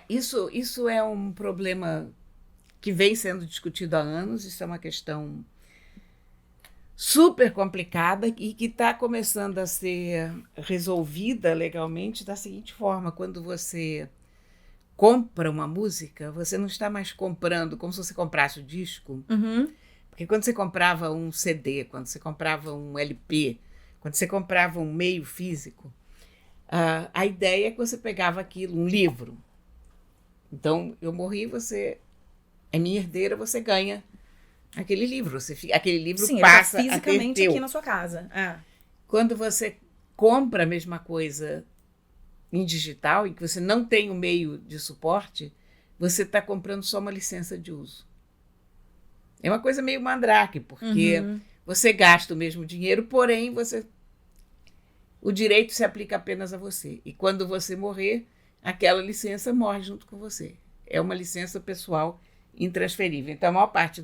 Isso é um problema que vem sendo discutido há anos, isso é uma questão super complicada e que está começando a ser resolvida legalmente da seguinte forma: quando você compra uma música, você não está mais comprando como se você comprasse o disco, porque quando você comprava um CD, quando você comprava um LP, quando você comprava um meio físico, a ideia é que você pegava aquilo, um livro. Então, eu morri, você é minha herdeira, você ganha aquele livro. Aquele livro Sim, passa ele tá fisicamente a ter teu. aqui na sua casa. Quando você compra a mesma coisa em digital, e que você não tem o meio de suporte, você está comprando só uma licença de uso. É uma coisa meio mandrake, porque você gasta o mesmo dinheiro, porém o direito se aplica apenas a você. E quando você morrer, aquela licença morre junto com você. É uma licença pessoal intransferível. Então, a maior parte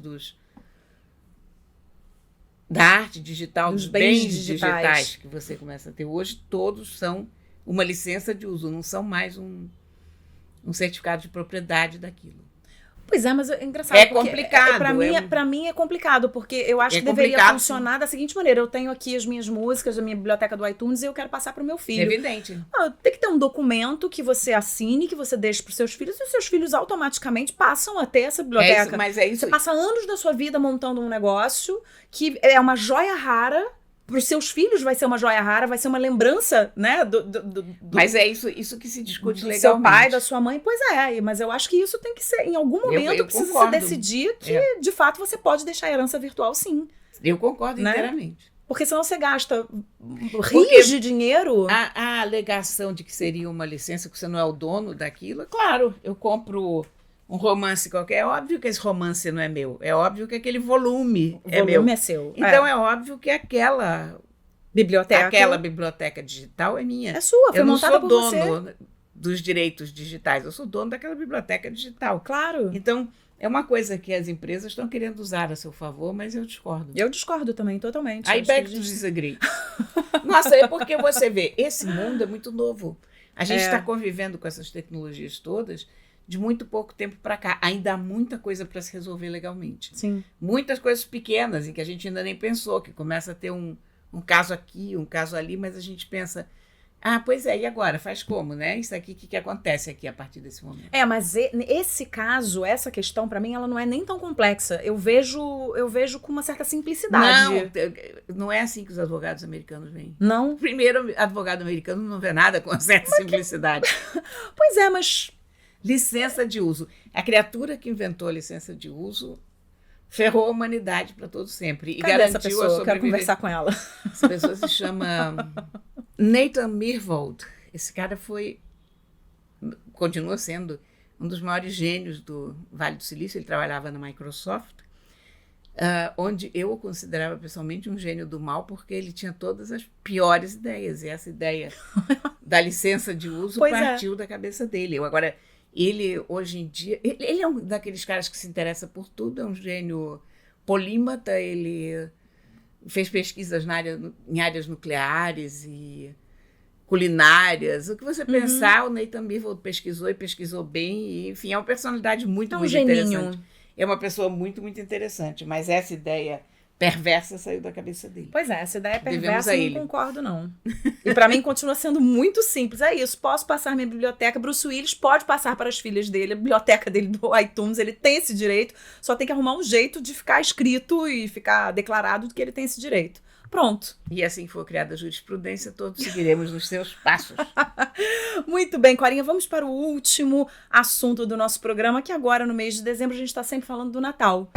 da arte digital, dos bens digitais que você começa a ter hoje, todos são uma licença de uso, não são mais um certificado de propriedade daquilo. Pois é, mas é engraçado. É complicado. Pra mim é complicado, porque eu acho que deveria funcionar da seguinte maneira: eu tenho aqui as minhas músicas da minha biblioteca do iTunes e eu quero passar para o meu filho. Evidente. Tem que ter um documento que você assine, que você deixe para os seus filhos, e os seus filhos automaticamente passam a ter essa biblioteca. Mas é isso. Você passa anos da sua vida montando um negócio que é uma joia rara. Para os seus filhos vai ser uma joia rara, vai ser uma lembrança, né? Mas é isso que se discute legalmente. Seu pai, da sua mãe, pois é. Mas eu acho que isso tem que ser, em algum momento, precisa se decidir que, de fato, você pode deixar a herança virtual, sim. Eu concordo, né? Inteiramente. Porque senão você gasta rios de dinheiro. A alegação de que seria uma licença, que você não é o dono daquilo, claro, eu compro um romance qualquer, é óbvio que esse romance não é meu. É óbvio que aquele volume é meu. O volume é seu. Então é óbvio que aquela biblioteca digital é minha. É sua, foi montada por você. Eu não sou dono dos direitos digitais, eu sou dono daquela biblioteca digital. Claro. Então, é uma coisa que as empresas estão querendo usar a seu favor, mas eu discordo. Eu discordo também, totalmente. I beg to disagree. Nossa, é porque você vê, esse mundo é muito novo. A gente está convivendo com essas tecnologias todas de muito pouco tempo para cá. Ainda há muita coisa para se resolver legalmente. Sim. Muitas coisas pequenas em que a gente ainda nem pensou, que começa a ter um caso aqui, um caso ali, mas a gente pensa, pois é, e agora? Faz como, né? Isso aqui, o que acontece aqui a partir desse momento? Mas esse caso, essa questão, para mim, ela não é nem tão complexa. Eu vejo com uma certa simplicidade. Não é assim que os advogados americanos veem. Não? Primeiro, advogado americano não vê nada com certa simplicidade. Pois é, mas... Licença de uso. A criatura que inventou a licença de uso ferrou a humanidade para todo sempre. E Cadê garantiu essa pessoa? a sobrevivência. Eu quero conversar com ela. Essa pessoa se chama Nathan Myhrvold. Esse cara continua sendo um dos maiores gênios do Vale do Silício. Ele trabalhava na Microsoft, onde eu o considerava pessoalmente um gênio do mal, porque ele tinha todas as piores ideias. E essa ideia da licença de uso partiu da cabeça dele. Agora, ele, hoje em dia... Ele é um daqueles caras que se interessa por tudo, é um gênio polímata, ele fez pesquisas em áreas nucleares e culinárias, o que você pensar, o Nathan Beaver pesquisou e pesquisou bem, e, enfim, é uma personalidade muito interessante. É uma pessoa muito, muito interessante, mas essa ideia perversa saiu da cabeça dele. Pois é, essa ideia perversa eu não concordo, não. E pra mim continua sendo muito simples. É isso, posso passar minha biblioteca. Bruce Willis pode passar para as filhas dele, a biblioteca dele do iTunes, ele tem esse direito, só tem que arrumar um jeito de ficar escrito e ficar declarado que ele tem esse direito. Pronto. E assim foi criada a jurisprudência, todos seguiremos nos seus passos. Muito bem, Corinha, vamos para o último assunto do nosso programa, que agora, no mês de dezembro, a gente está sempre falando do Natal.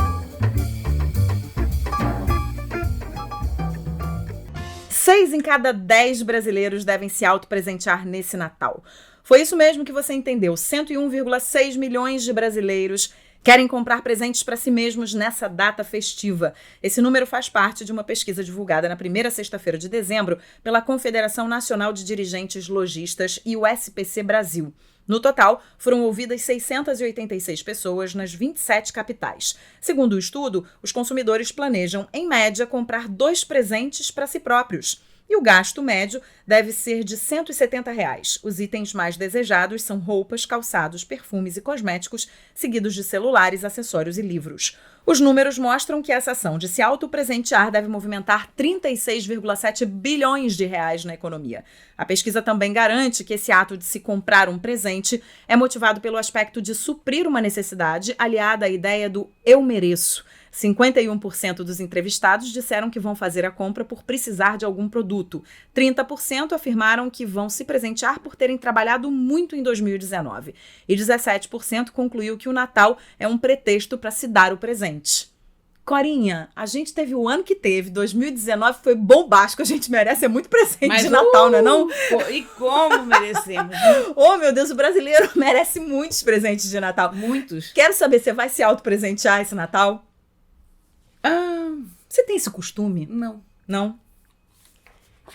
6 em cada 10 brasileiros devem se autopresentear nesse Natal. Foi isso mesmo que você entendeu. 101,6 milhões de brasileiros querem comprar presentes para si mesmos nessa data festiva. Esse número faz parte de uma pesquisa divulgada na primeira sexta-feira de dezembro pela Confederação Nacional de Dirigentes Lojistas e o SPC Brasil. No total, foram ouvidas 686 pessoas nas 27 capitais. Segundo o estudo, os consumidores planejam, em média, comprar 2 presentes para si próprios. E o gasto médio deve ser de R$ 170. Os itens mais desejados são roupas, calçados, perfumes e cosméticos, seguidos de celulares, acessórios e livros. Os números mostram que essa ação de se autopresentear deve movimentar 36,7 bilhões de reais na economia. A pesquisa também garante que esse ato de se comprar um presente é motivado pelo aspecto de suprir uma necessidade, aliada à ideia do eu mereço. 51% dos entrevistados disseram que vão fazer a compra por precisar de algum produto. 30% afirmaram que vão se presentear por terem trabalhado muito em 2019. E 17% concluiu que o Natal é um pretexto para se dar o presente. Corinha, a gente teve o ano que teve, 2019 foi bombástico, a gente merece muito presente de Natal, não é não? E como merecemos? Oh, meu Deus, o brasileiro merece muitos presentes de Natal. Muitos. Quero saber, você vai se autopresentear esse Natal? Você tem esse costume? Não. Não?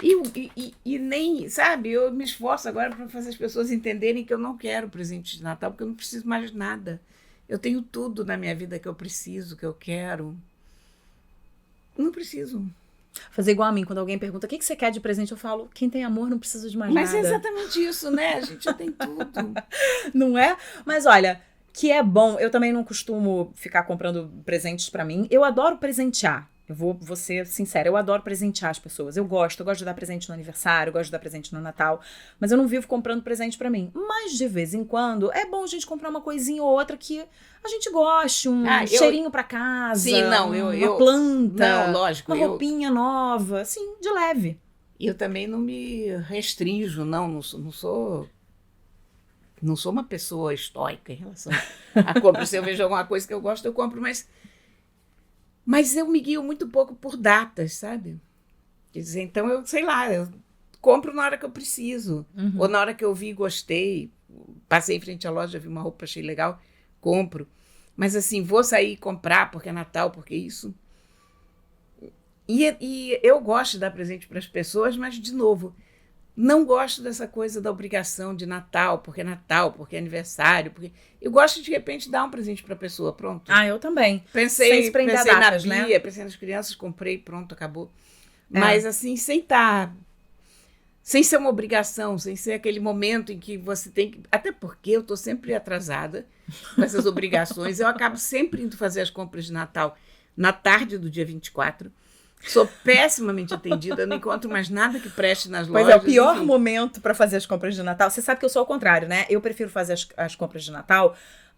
E nem, sabe, eu me esforço agora para fazer as pessoas entenderem que eu não quero presente de Natal, porque eu não preciso mais de nada. Eu tenho tudo na minha vida que eu preciso, que eu quero. Não preciso. Fazer igual a mim, quando alguém pergunta o que você quer de presente, eu falo, quem tem amor não precisa de mais nada. Mas é exatamente isso, né? A gente já tem tudo. Não é? Mas olha, que é bom, eu também não costumo ficar comprando presentes pra mim. Eu adoro presentear. Eu vou ser sincera, eu adoro presentear as pessoas. Eu gosto de dar presente no aniversário, eu gosto de dar presente no Natal, mas eu não vivo comprando presente pra mim. Mas de vez em quando é bom a gente comprar uma coisinha ou outra que a gente goste, cheirinho pra casa, sim, não, uma planta, não, lógico, uma roupinha nova, assim, de leve. E eu também não me restrinjo, não sou uma pessoa estoica em relação a compra. Se eu vejo alguma coisa que eu gosto, eu compro, mas eu me guio muito pouco por datas, sabe? Quer dizer, então eu, sei lá, eu compro na hora que eu preciso. Uhum. Ou na hora que eu vi, gostei, passei em frente à loja, vi uma roupa, achei legal, compro. Mas assim, vou sair e comprar porque é Natal, porque isso. E eu gosto de dar presente para as pessoas, mas, de novo, não gosto dessa coisa da obrigação de Natal, porque é aniversário. Eu gosto de repente, dar um presente para a pessoa, pronto. Eu também. Pensei datas, na Bia, pensei nas crianças, comprei, pronto, acabou. Mas assim, sem ser uma obrigação, sem ser aquele momento em que você tem que... Até porque eu estou sempre atrasada com essas obrigações. Eu acabo sempre indo fazer as compras de Natal na tarde do dia 24. Sou pessimamente atendida, eu não encontro mais nada que preste nas lojas. Pois é, o pior momento para fazer as compras de Natal. Você sabe que eu sou ao contrário, né? Eu prefiro fazer as compras de Natal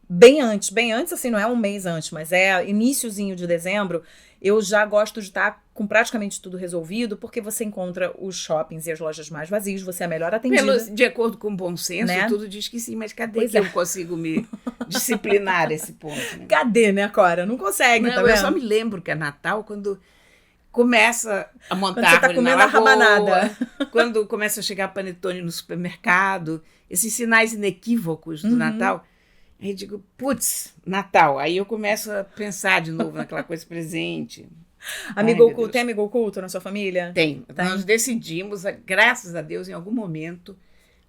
bem antes, assim, não é um mês antes, mas é iniciozinho de dezembro. Eu já gosto de estar com praticamente tudo resolvido, porque você encontra os shoppings e as lojas mais vazios, você é melhor atendida. De acordo com o bom senso, né? Tudo diz que sim, mas cadê eu consigo me disciplinar esse ponto? Né? Cadê, né, Cora? Não consegue, tá vendo? Eu só me lembro que é Natal quando começa a montar quando você tá comendo a rabanada. Quando começa a chegar panetone no supermercado, esses sinais inequívocos do Natal. Aí eu digo, putz, Natal. Aí eu começo a pensar de novo naquela coisa presente. Amigo oculto, tem amigo oculto na sua família? Tem. Nós decidimos, graças a Deus, em algum momento,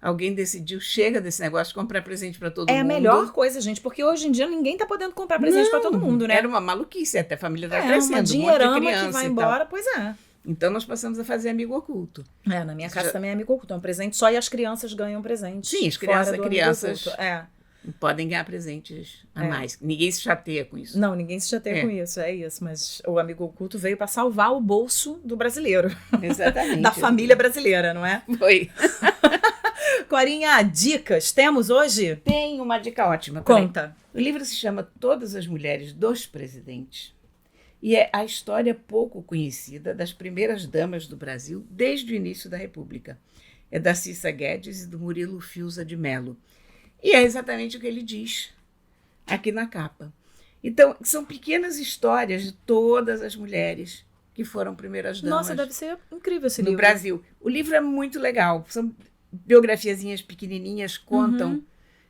alguém decidiu, chega desse negócio de comprar presente para todo mundo. É a melhor coisa, gente, porque hoje em dia ninguém tá podendo comprar presente para todo mundo, né? Era uma maluquice, até a família tá crescendo. Uma dinheirama um monte de criança que vai embora, pois é. Então, nós passamos a fazer amigo oculto. Na minha casa também é amigo oculto. É um presente só e as crianças ganham presentes. Sim, as crianças podem ganhar presentes a mais. Ninguém se chateia com isso. Não, ninguém se chateia com isso, é isso. Mas o amigo oculto veio para salvar o bolso do brasileiro. Exatamente. Da família brasileira, não é? Foi. Corinha, dicas temos hoje? Tem uma dica ótima. Conta. O livro se chama Todas as Mulheres dos Presidentes e é a história pouco conhecida das primeiras damas do Brasil desde o início da República. É da Cissa Guedes e do Murilo Fiuza de Mello. E é exatamente o que ele diz aqui na capa. Então, são pequenas histórias de todas as mulheres que foram primeiras damas. Nossa, deve ser incrível esse livro. No Brasil. O livro é muito legal. São biografiazinhas pequenininhas, contam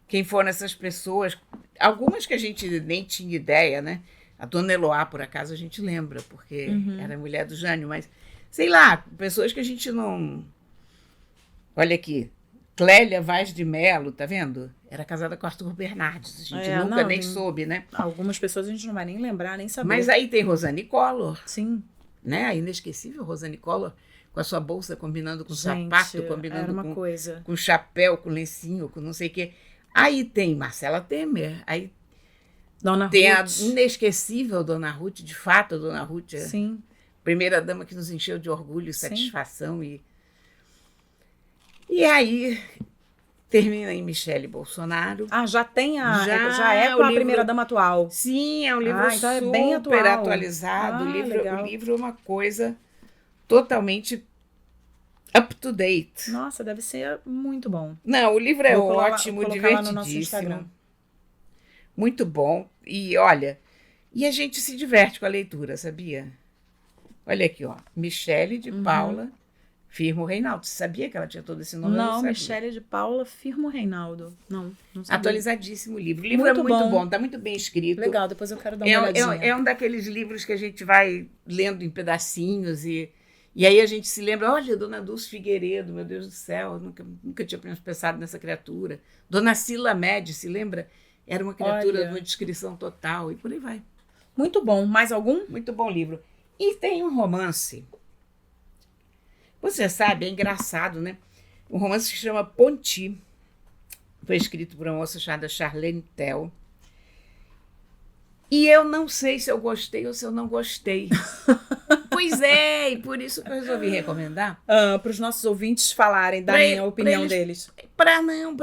quem foram essas pessoas. Algumas que a gente nem tinha ideia, né? A Dona Eloá, por acaso, a gente lembra, porque era mulher do Jânio, mas, sei lá, pessoas que a gente não... Olha aqui, Clélia Vaz de Mello, tá vendo? Era casada com Arthur Bernardes, a gente nunca nem soube, né? Algumas pessoas a gente não vai nem lembrar, nem saber. Mas aí tem Rosane Collor. Sim. Né? A inesquecível Rosane Collor, com a sua bolsa combinando com o sapato, combinando com chapéu, com lencinho, com não sei o quê. Aí tem Marcela Temer, aí Dona tem Ruth. a inesquecível Dona Ruth, de fato, a Dona Ruth é a primeira dama que nos encheu de orgulho e satisfação. E aí termina em Michele Bolsonaro. Já tem já é com a primeira dama atual. Sim, é um livro então super é bem atual. atualizado. O livro é uma coisa totalmente up to date. Nossa, deve ser muito bom. Não, o livro é ótimo, divertidíssimo. No nosso Instagram. Muito bom. E olha, e a gente se diverte com a leitura, sabia? Olha aqui, ó. Michele de Paula Firmo Reinaldo. Você sabia que ela tinha todo esse nome? Não, Michele de Paula Firmo Reinaldo. Não sabia. Atualizadíssimo o livro. O livro é muito bom, está muito bem escrito. Legal, depois eu quero dar uma olhadinha. É um daqueles livros que a gente vai lendo em pedacinhos e aí a gente se lembra, olha, Dona Dulce Figueiredo, meu Deus do céu, eu nunca tinha pensado nessa criatura. Dona Cila Médici, se lembra? Era uma criatura de uma descrição total e por aí vai. Muito bom. Mais algum? Muito bom livro. E tem um romance. Você sabe, é engraçado, né? Um romance que se chama Ponty. Foi escrito por uma moça chamada Charlene Tell. E eu não sei se eu gostei ou se eu não gostei. Pois é, e por isso que eu resolvi recomendar. Para os nossos ouvintes falarem, darem a opinião deles. Para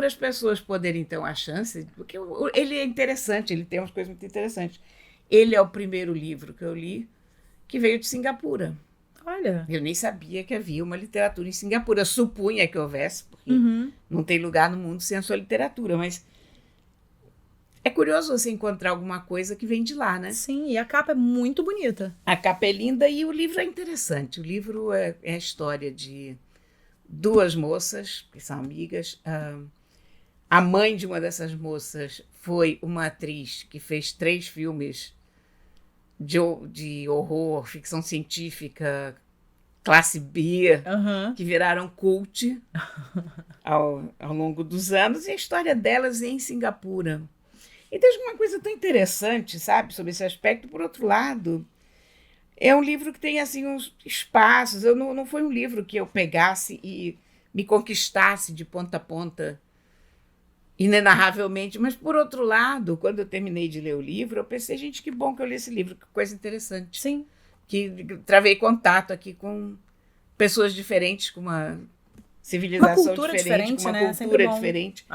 as pessoas poderem ter uma chance, porque ele é interessante, ele tem umas coisas muito interessantes. Ele é o primeiro livro que eu li que veio de Singapura. Olha. Eu nem sabia que havia uma literatura em Singapura. Eu supunha que houvesse, porque não tem lugar no mundo sem a sua literatura, mas é curioso você encontrar alguma coisa que vem de lá, né? Sim, e a capa é muito bonita. A capa é linda e o livro é interessante. O livro é a história de duas moças que são amigas. A mãe de uma dessas moças foi uma atriz que fez 3 filmes de horror, ficção científica, classe B, que viraram cult ao longo dos anos. E a história delas é em Singapura. E tem uma coisa tão interessante, sabe, sobre esse aspecto. Por outro lado, é um livro que tem assim uns espaços. Não foi um livro que eu pegasse e me conquistasse de ponta a ponta inenarravelmente, mas por outro lado, quando eu terminei de ler o livro, eu pensei, gente, que bom que eu li esse livro, que coisa interessante. Sim. Que travei contato aqui com pessoas diferentes, com uma civilização diferente, com uma cultura diferente.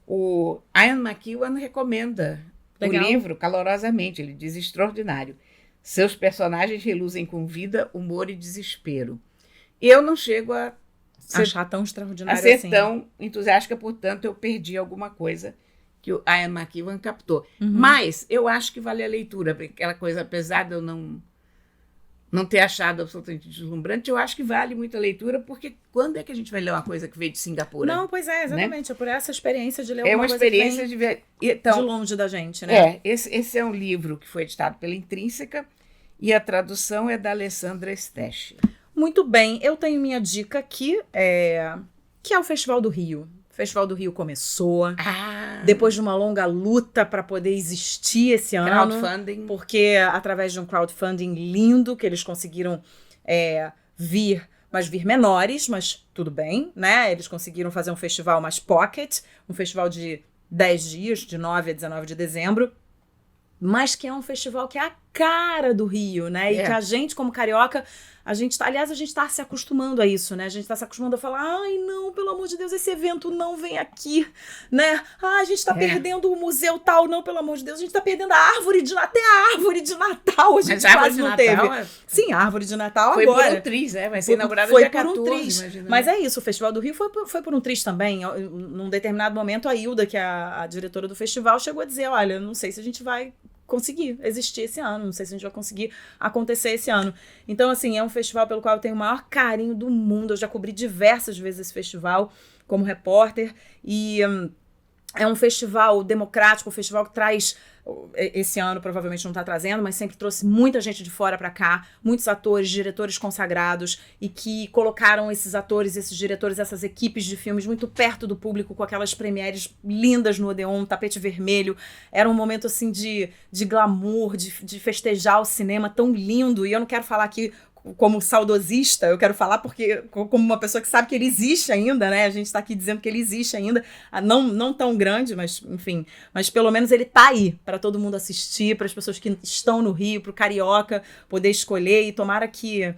O Ian McEwan recomenda o livro calorosamente. Ele diz extraordinário. Seus personagens reluzem com vida, humor e desespero. Eu não chego a achar tão extraordinário assim. Tão entusiástica, portanto, eu perdi alguma coisa que o Ian McEwan captou. Mas eu acho que vale a leitura, porque aquela coisa, apesar de eu não ter achado absolutamente deslumbrante, eu acho que vale muito a leitura, porque quando é que a gente vai ler uma coisa que veio de Singapura? Não, pois é, exatamente. Né? É por essa experiência de ler alguma coisa experiência que de ver então, de longe da gente, né? Esse é um livro que foi editado pela Intrínseca e a tradução é da Alessandra Steschi. Muito bem, eu tenho minha dica aqui, que é o Festival do Rio. O Festival do Rio começou, depois de uma longa luta para poder existir esse ano. Crowdfunding. Porque através de um crowdfunding lindo que eles conseguiram vir, mas vir menores, mas tudo bem, né? Eles conseguiram fazer um festival mais pocket, um festival de 10 dias, de 9 a 19 de dezembro, mas que é um festival que é a cara do Rio, né? E que a gente, como carioca, a gente tá se acostumando a isso, né? A gente tá se acostumando a falar, ai, não, pelo amor de Deus, esse evento não vem aqui, né? Ah, a gente tá perdendo o museu tal, não, pelo amor de Deus, a gente tá perdendo a árvore de Natal, até a árvore de Natal a gente quase não teve. Sim, a árvore de Natal foi agora. Foi por um triz, né? Vai ser inaugurado dia 14, por um triz. Imagina. Mas é isso, o Festival do Rio foi por um triz também. Num determinado momento, a Hilda, que é a diretora do festival, chegou a dizer, olha, não sei se a gente vai conseguir existir esse ano, não sei se a gente vai conseguir acontecer esse ano. Então, assim, é um festival pelo qual eu tenho o maior carinho do mundo. Eu já cobri diversas vezes esse festival como repórter e é um festival democrático, um festival que traz, esse ano provavelmente não está trazendo, mas sempre trouxe muita gente de fora para cá, muitos atores, diretores consagrados e que colocaram esses atores, esses diretores, essas equipes de filmes muito perto do público com aquelas premieres lindas no Odeon, tapete vermelho. Era um momento assim de glamour, de festejar o cinema tão lindo. E eu não quero falar aqui como saudosista, eu quero falar porque como uma pessoa que sabe que ele existe ainda, né? A gente está aqui dizendo que ele existe ainda, não tão grande, mas enfim, mas pelo menos ele tá aí para todo mundo assistir, para as pessoas que estão no Rio, para o carioca poder escolher, e tomara que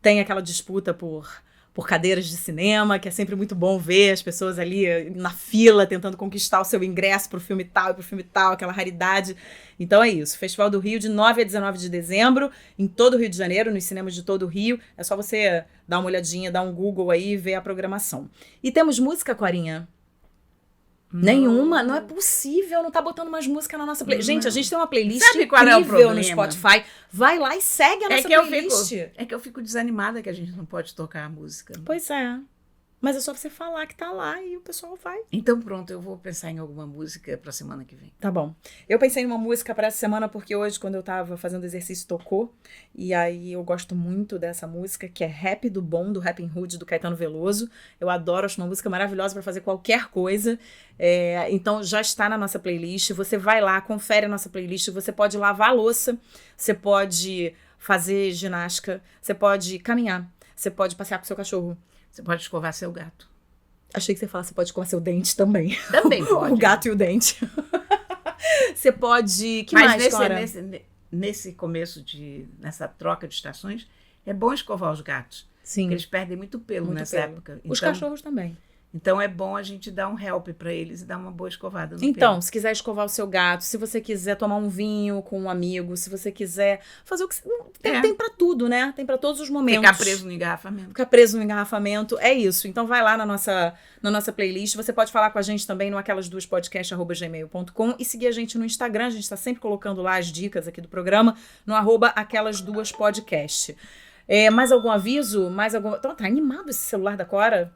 tenha aquela disputa por cadeiras de cinema, que é sempre muito bom ver as pessoas ali na fila tentando conquistar o seu ingresso pro filme tal e pro filme tal, aquela raridade. Então é isso, Festival do Rio de 9 a 19 de dezembro, em todo o Rio de Janeiro, nos cinemas de todo o Rio. É só você dar uma olhadinha, dar um Google aí e ver a programação. E temos música, Corinha? Nenhuma, não é possível, não tá botando mais música na nossa playlist. Gente, a gente tem uma playlist incrível no Spotify. Vai lá e segue a nossa playlist. É que eu fico desanimada que a gente não pode tocar a música. Pois é. Mas é só você falar que tá lá e o pessoal vai. Então pronto, eu vou pensar em alguma música pra semana que vem. Tá bom. Eu pensei em uma música pra essa semana porque hoje, quando eu tava fazendo exercício, tocou. E aí eu gosto muito dessa música, que é Rap do Bom, do Rappin' Hood, do Caetano Veloso. Eu adoro, acho uma música maravilhosa pra fazer qualquer coisa. Então já está na nossa playlist. Você vai lá, confere a nossa playlist. Você pode lavar a louça, você pode fazer ginástica, você pode caminhar, você pode passear com seu cachorro. Você pode escovar seu gato. Achei que você ia falar, você pode escovar seu dente também. Também pode. O gato e o dente. Você pode... Que mais, Cora? Nesse começo nessa troca de estações, é bom escovar os gatos. Sim. Porque eles perdem muito pelo nessa época. Os cachorros também. Então é bom a gente dar um help para eles e dar uma boa escovada no Então, pelo. se quiser escovar o seu gato, se você quiser tomar um vinho com um amigo, se você quiser fazer o que... Tem pra tudo, né? Tem pra todos os momentos. Ficar preso no engarrafamento. Ficar preso no engarrafamento, é isso. Então vai lá na nossa playlist. Você pode falar com a gente também no aquelasduaspodcast@gmail.com e seguir a gente no Instagram. A gente tá sempre colocando lá as dicas aqui do programa no @aquelasduaspodcast. Mais algum aviso? Tá animado esse celular da Cora?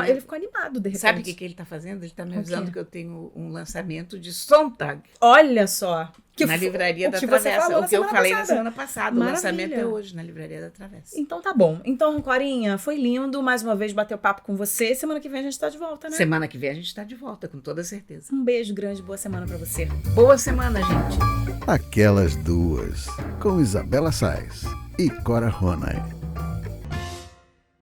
Ele ficou animado, de repente. Sabe o que ele está fazendo? Ele está me avisando que eu tenho um lançamento de Sontag. Olha só. Na Livraria da Travessa. O que eu falei na semana passada. Maravilha. O lançamento é hoje, na Livraria da Travessa. Então tá bom. Então, Corinha, foi lindo mais uma vez bater o papo com você. Semana que vem a gente tá de volta, né? Semana que vem a gente tá de volta, com toda certeza. Um beijo grande, boa semana pra você. Boa semana, gente. Aquelas Duas, com Isabela Sais e Cora Ronay.